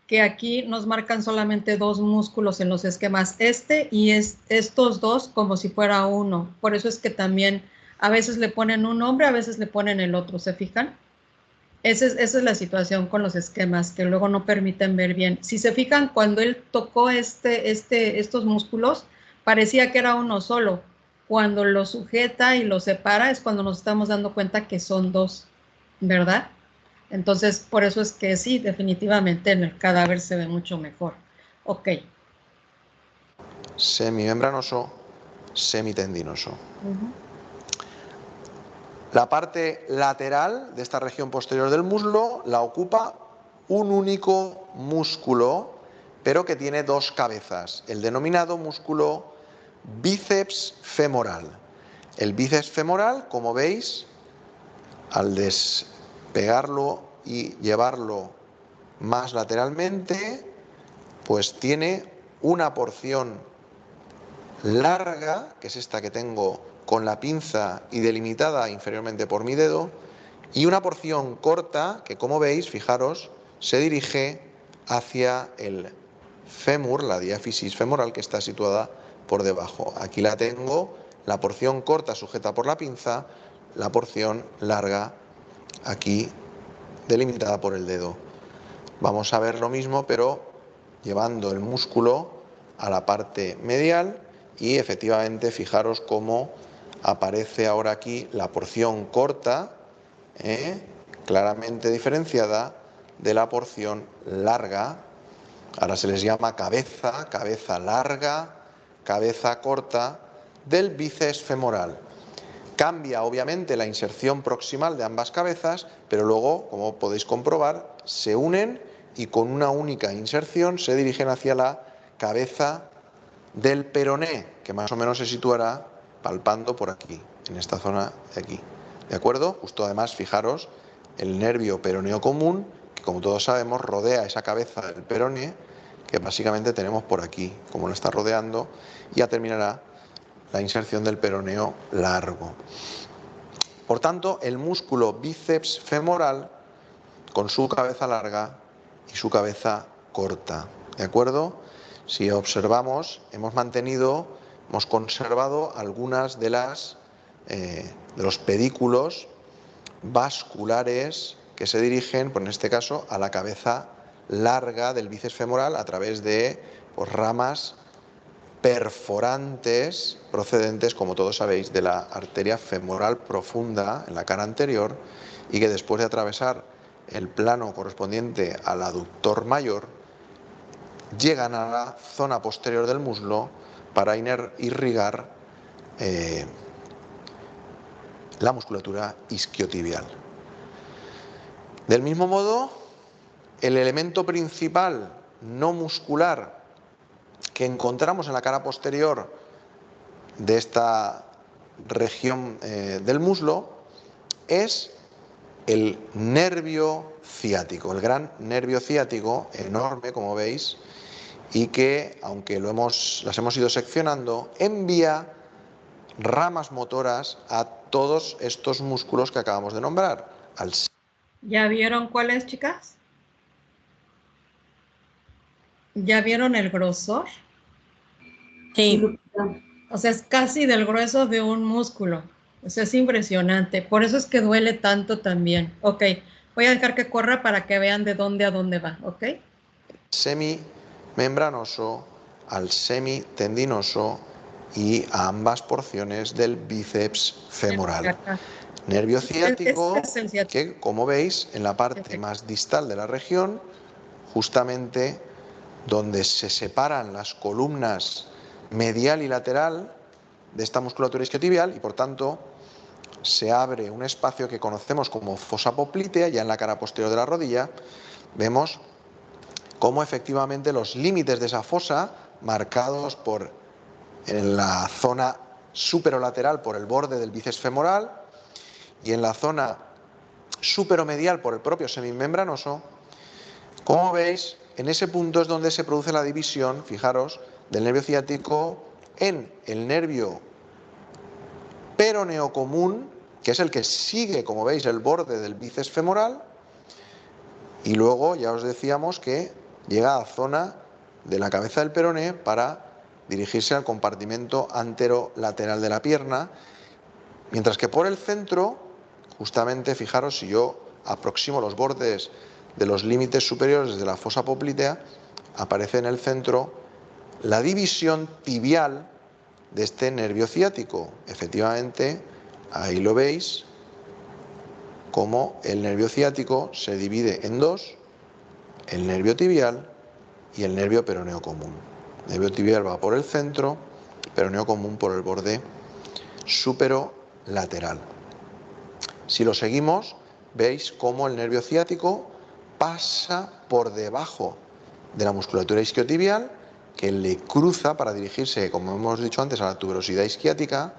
Speaker 1: que aquí nos marcan solamente 2 músculos en los esquemas, y estos 2 como si fuera uno. Por eso es que también a veces le ponen un nombre, a veces le ponen el otro, ¿se fijan? Esa es la situación con los esquemas, que luego no permiten ver bien. Si se fijan, cuando él tocó estos músculos, parecía que era uno solo. Cuando lo sujeta y lo separa es cuando nos estamos dando cuenta que son 2, ¿verdad? Entonces, por eso es que sí, definitivamente en el cadáver se ve mucho mejor. Ok.
Speaker 6: Semimembranoso, semitendinoso. La parte lateral de esta región posterior del muslo la ocupa un único músculo, pero que tiene 2 cabezas, el denominado músculo bíceps femoral. El bíceps femoral, como veis, al despegarlo y llevarlo más lateralmente, pues tiene una porción larga, que es esta que tengo con la pinza y delimitada inferiormente por mi dedo, y una porción corta que, como veis, fijaros, se dirige hacia el fémur, la diáfisis femoral, que está situada por debajo. Aquí la tengo, la porción corta sujeta por la pinza, la porción larga aquí delimitada por el dedo. Vamos a ver lo mismo, pero llevando el músculo a la parte medial y efectivamente fijaros cómo aparece ahora aquí la porción corta, claramente diferenciada de la porción larga. Ahora se les llama cabeza, cabeza larga, cabeza corta del bíceps femoral. Cambia obviamente la inserción proximal de ambas cabezas, pero luego, como podéis comprobar, se unen y con una única inserción se dirigen hacia la cabeza del peroné, que más o menos se situará palpando por aquí, en esta zona de aquí. ¿De acuerdo? Justo además, fijaros, el nervio peroneo común, que como todos sabemos rodea esa cabeza del peroné, que básicamente tenemos por aquí, como lo está rodeando, y ya terminará la inserción del peroneo largo. Por tanto, el músculo bíceps femoral con su cabeza larga y su cabeza corta. ¿De acuerdo? Si observamos, hemos conservado algunas de los pedículos vasculares que se dirigen, pues en este caso, a la cabeza larga del bíceps femoral a través de ramas perforantes procedentes, como todos sabéis, de la arteria femoral profunda en la cara anterior y que después de atravesar el plano correspondiente al aductor mayor llegan a la zona posterior del muslo para irrigar la musculatura isquiotibial. Del mismo modo, el elemento principal no muscular que encontramos en la cara posterior de esta región del muslo es el nervio ciático, el gran nervio ciático, enorme como veis, y que, aunque las hemos ido seccionando, envía ramas motoras a todos estos músculos que acabamos de nombrar.
Speaker 1: ¿Ya vieron cuál es, chicas? ¿Ya vieron el grosor?
Speaker 7: Sí.
Speaker 1: O sea, es casi del grueso de un músculo. O sea, es impresionante. Por eso es que duele tanto también. Ok, voy a dejar que corra para que vean de dónde a dónde va, ¿ok?
Speaker 6: Semimembranoso, al semitendinoso y a ambas porciones del bíceps femoral. Nervio ciático que, como veis, en la parte más distal de la región, justamente donde se separan las columnas medial y lateral de esta musculatura isquiotibial y por tanto se abre un espacio que conocemos como fosa poplitea, ya en la cara posterior de la rodilla, vemos cómo efectivamente los límites de esa fosa, marcados en la zona superolateral por el borde del bíceps femoral y en la zona superomedial por el propio semimembranoso, como veis, en ese punto es donde se produce la división, fijaros, del nervio ciático en el nervio peroneo común, que es el que sigue, como veis, el borde del bíceps femoral, y luego ya os decíamos que llega a la zona de la cabeza del peroné para dirigirse al compartimento anterolateral de la pierna, mientras que por el centro, justamente, fijaros, si yo aproximo los bordes de los límites superiores de la fosa poplitea, aparece en el centro la división tibial de este nervio ciático. Efectivamente, ahí lo veis, como el nervio ciático se divide en dos, el nervio tibial y el nervio peroneo común. El nervio tibial va por el centro, peroneo común por el borde superolateral. Si lo seguimos, veis cómo el nervio ciático pasa por debajo de la musculatura isquiotibial, que le cruza para dirigirse, como hemos dicho antes, a la tuberosidad isquiática,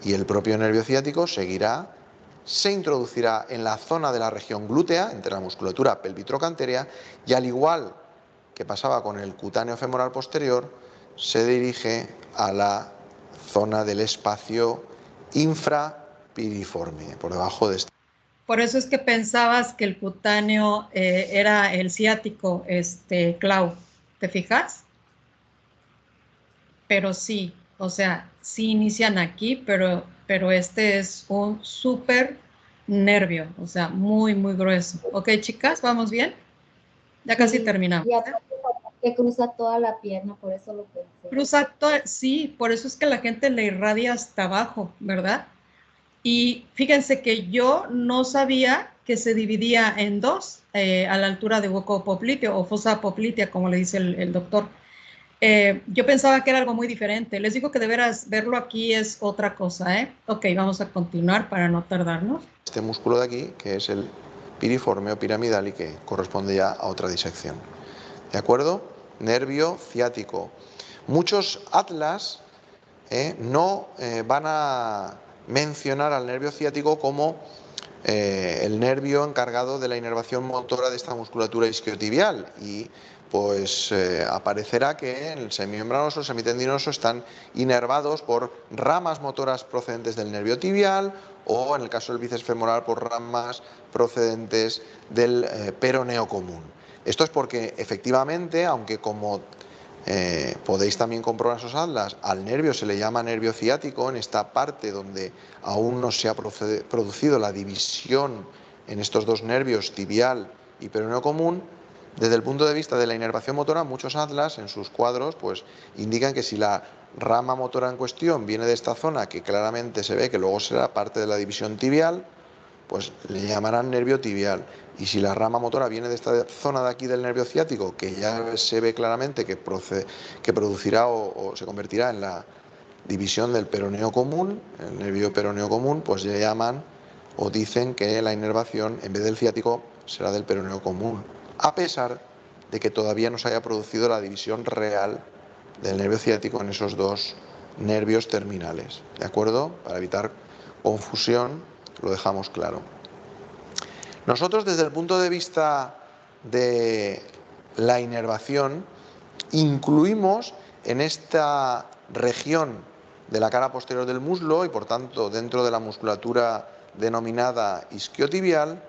Speaker 6: y el propio nervio ciático se introducirá en la zona de la región glútea, entre la musculatura pelvitrocantérea, y al igual que pasaba con el cutáneo femoral posterior, se dirige a la zona del espacio infrapiriforme, por debajo de este.
Speaker 1: Por eso es que pensabas que el cutáneo era el ciático, Clau. ¿Te fijas? Pero sí, o sea, sí inician aquí, pero este es un súper nervio, o sea, muy, muy grueso. Ok, chicas, ¿vamos bien? Ya casi terminamos.
Speaker 3: Ya que cruza toda la pierna, por eso lo pensé.
Speaker 1: Cruza toda, sí, por eso es que la gente le irradia hasta abajo, ¿verdad? Y fíjense que yo no sabía que se dividía en dos a la altura de hueco popliteo o fosa poplitea, como le dice el doctor. Yo pensaba que era algo muy diferente. Les digo que de veras verlo aquí es otra cosa, ¿eh? Ok, vamos a continuar para no tardarnos.
Speaker 6: Este músculo de aquí, que es el piriforme o piramidal y que corresponde ya a otra disección. ¿De acuerdo? Nervio ciático. Muchos atlas no van a mencionar al nervio ciático como el nervio encargado de la inervación motora de esta musculatura isquiotibial y pues aparecerá que el semimembranoso, el semitendinoso están inervados por ramas motoras procedentes del nervio tibial o en el caso del bíceps femoral por ramas procedentes del peroneo común. Esto es porque efectivamente, aunque como podéis también comprobar esos atlas, al nervio se le llama nervio ciático en esta parte donde aún no se ha producido la división en estos dos nervios tibial y peroneo común. Desde el punto de vista de la inervación motora, muchos atlas en sus cuadros pues indican que si la rama motora en cuestión viene de esta zona, que claramente se ve que luego será parte de la división tibial, pues le llamarán nervio tibial. Y si la rama motora viene de esta zona de aquí del nervio ciático, que ya se ve claramente que producirá o se convertirá en la división del peroneo común, el nervio peroneo común, pues le llaman o dicen que la inervación en vez del ciático será del peroneo común, a pesar de que todavía no se haya producido la división real del nervio ciático en esos dos nervios terminales. ¿De acuerdo? Para evitar confusión, lo dejamos claro. Nosotros, desde el punto de vista de la inervación, incluimos en esta región de la cara posterior del muslo y por tanto dentro de la musculatura denominada isquiotibial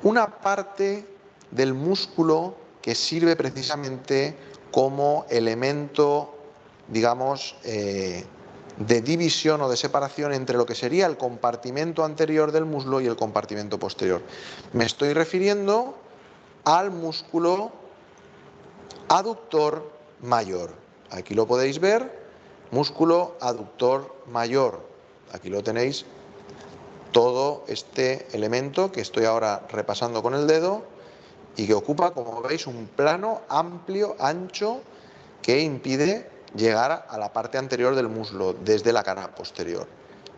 Speaker 6: una parte del músculo que sirve precisamente como elemento, digamos, de división o de separación entre lo que sería el compartimento anterior del muslo y el compartimento posterior. Me estoy refiriendo al músculo aductor mayor. Aquí lo podéis ver, músculo aductor mayor. Aquí lo tenéis, todo este elemento que estoy ahora repasando con el dedo y que ocupa, como veis, un plano amplio, ancho, que impide llegar a la parte anterior del muslo desde la cara posterior.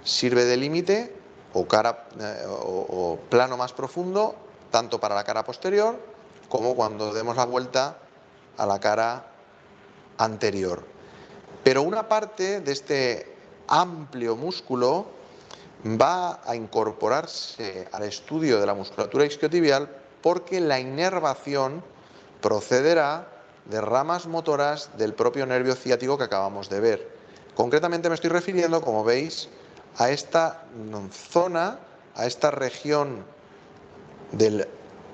Speaker 6: Sirve de límite o plano más profundo tanto para la cara posterior como cuando demos la vuelta a la cara anterior. Pero una parte de este amplio músculo va a incorporarse al estudio de la musculatura isquiotibial porque la inervación procederá de ramas motoras del propio nervio ciático que acabamos de ver. Concretamente me estoy refiriendo, como veis, a esta zona, a esta región del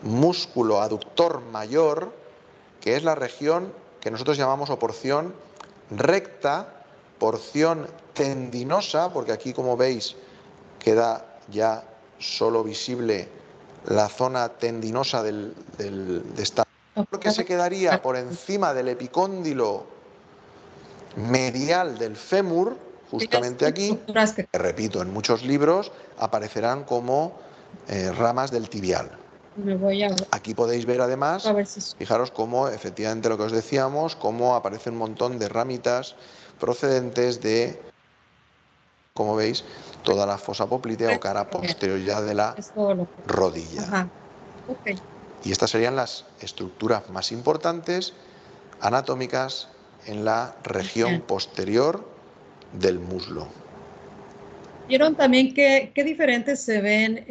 Speaker 6: músculo aductor mayor, que es la región que nosotros llamamos o porción recta, porción tendinosa, porque aquí, como veis, queda ya solo visible la zona tendinosa de esta, porque se quedaría por encima del epicóndilo medial del fémur, justamente aquí, que repito, en muchos libros aparecerán como ramas del tibial. Aquí podéis ver además, fijaros cómo efectivamente lo que os decíamos, cómo aparece un montón de ramitas procedentes de, como veis, toda la fosa poplitea o cara posterior ya de la rodilla.
Speaker 1: Ajá. Okay.
Speaker 6: Y estas serían las estructuras más importantes anatómicas en la región posterior del muslo.
Speaker 1: ¿Vieron también qué diferentes se ven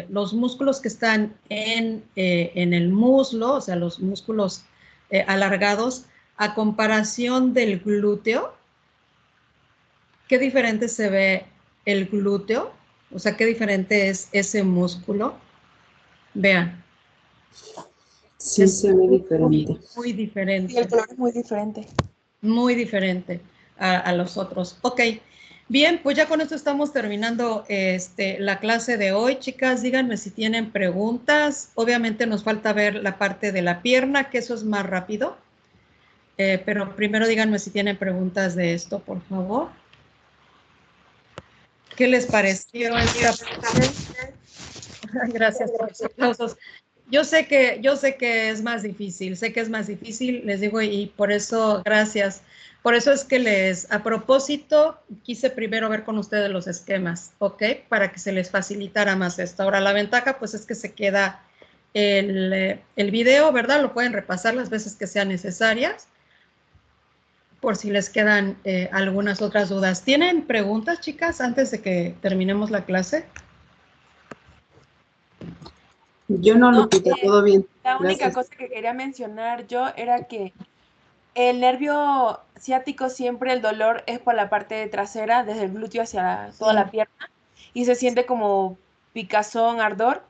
Speaker 1: los músculos que están en el muslo, o sea, los músculos alargados, a comparación del glúteo? ¿Qué diferente se ve el glúteo? O sea, ¿qué diferente es ese músculo? Vean.
Speaker 4: Sí, se ve diferente.
Speaker 1: Muy diferente.
Speaker 8: Sí, el color es muy diferente.
Speaker 1: Muy diferente a los otros. Ok, bien, pues ya con esto estamos terminando la clase de hoy. Chicas, díganme si tienen preguntas. Obviamente nos falta ver la parte de la pierna, que eso es más rápido. Pero primero díganme si tienen preguntas de esto, por favor. ¿Qué les pareció esta? Gracias por los aplausos. Yo sé que es más difícil, les digo, y por eso, gracias. Por eso es que a propósito, quise primero ver con ustedes los esquemas, ¿ok? Para que se les facilitara más esto. Ahora, la ventaja, pues, es que se queda el video, ¿verdad? Lo pueden repasar las veces que sean necesarias, por si les quedan algunas otras dudas. ¿Tienen preguntas, chicas, antes de que terminemos la clase?
Speaker 4: Yo no, Lupita, todo bien.
Speaker 8: La única
Speaker 4: Gracias.
Speaker 8: cosa que quería mencionar yo era que el nervio ciático siempre el dolor es por la parte trasera, desde el glúteo hacia toda la pierna, y se siente como picazón, ardor,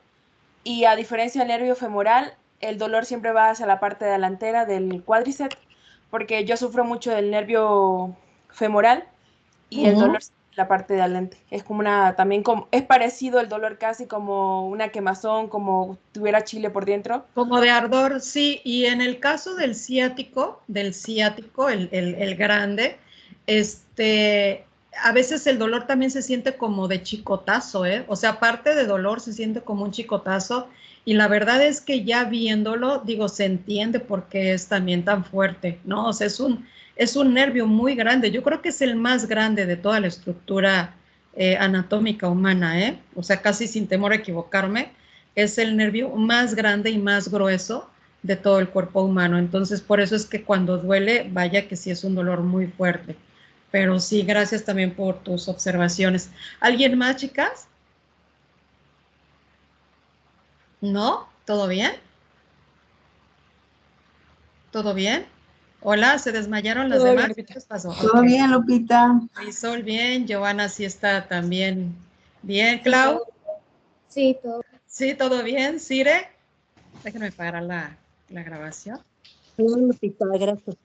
Speaker 8: y a diferencia del nervio femoral, el dolor siempre va hacia la parte delantera del cuádriceps, porque yo sufro mucho del nervio femoral y el dolor es la parte de adelante. Es como también como, es parecido el dolor casi como una quemazón, como tuviera chile por dentro.
Speaker 1: Como de ardor, sí. Y en el caso del ciático, el grande, a veces el dolor también se siente como de chicotazo, ¿eh? O sea, aparte de dolor, se siente como un chicotazo. Y la verdad es que ya viéndolo, digo, se entiende por qué es también tan fuerte, ¿no? O sea, es un nervio muy grande. Yo creo que es el más grande de toda la estructura anatómica humana, ¿eh? O sea, casi sin temor a equivocarme, es el nervio más grande y más grueso de todo el cuerpo humano. Entonces, por eso es que cuando duele, vaya que sí es un dolor muy fuerte. Pero sí, gracias también por tus observaciones. ¿Alguien más, chicas? ¿No? ¿Todo bien? ¿Todo bien? Hola, ¿se desmayaron las
Speaker 2: Todo bien,
Speaker 1: demás? ¿Qué
Speaker 2: Lupita.
Speaker 1: les pasó?
Speaker 4: Todo
Speaker 1: Ok.
Speaker 4: bien, Lupita.
Speaker 1: Marisol, bien. Giovanna sí está también bien.
Speaker 3: Sí,
Speaker 1: Clau,
Speaker 3: Sí, todo.
Speaker 1: sí, todo bien. Cire, déjenme parar la grabación.
Speaker 7: Lupita, gracias.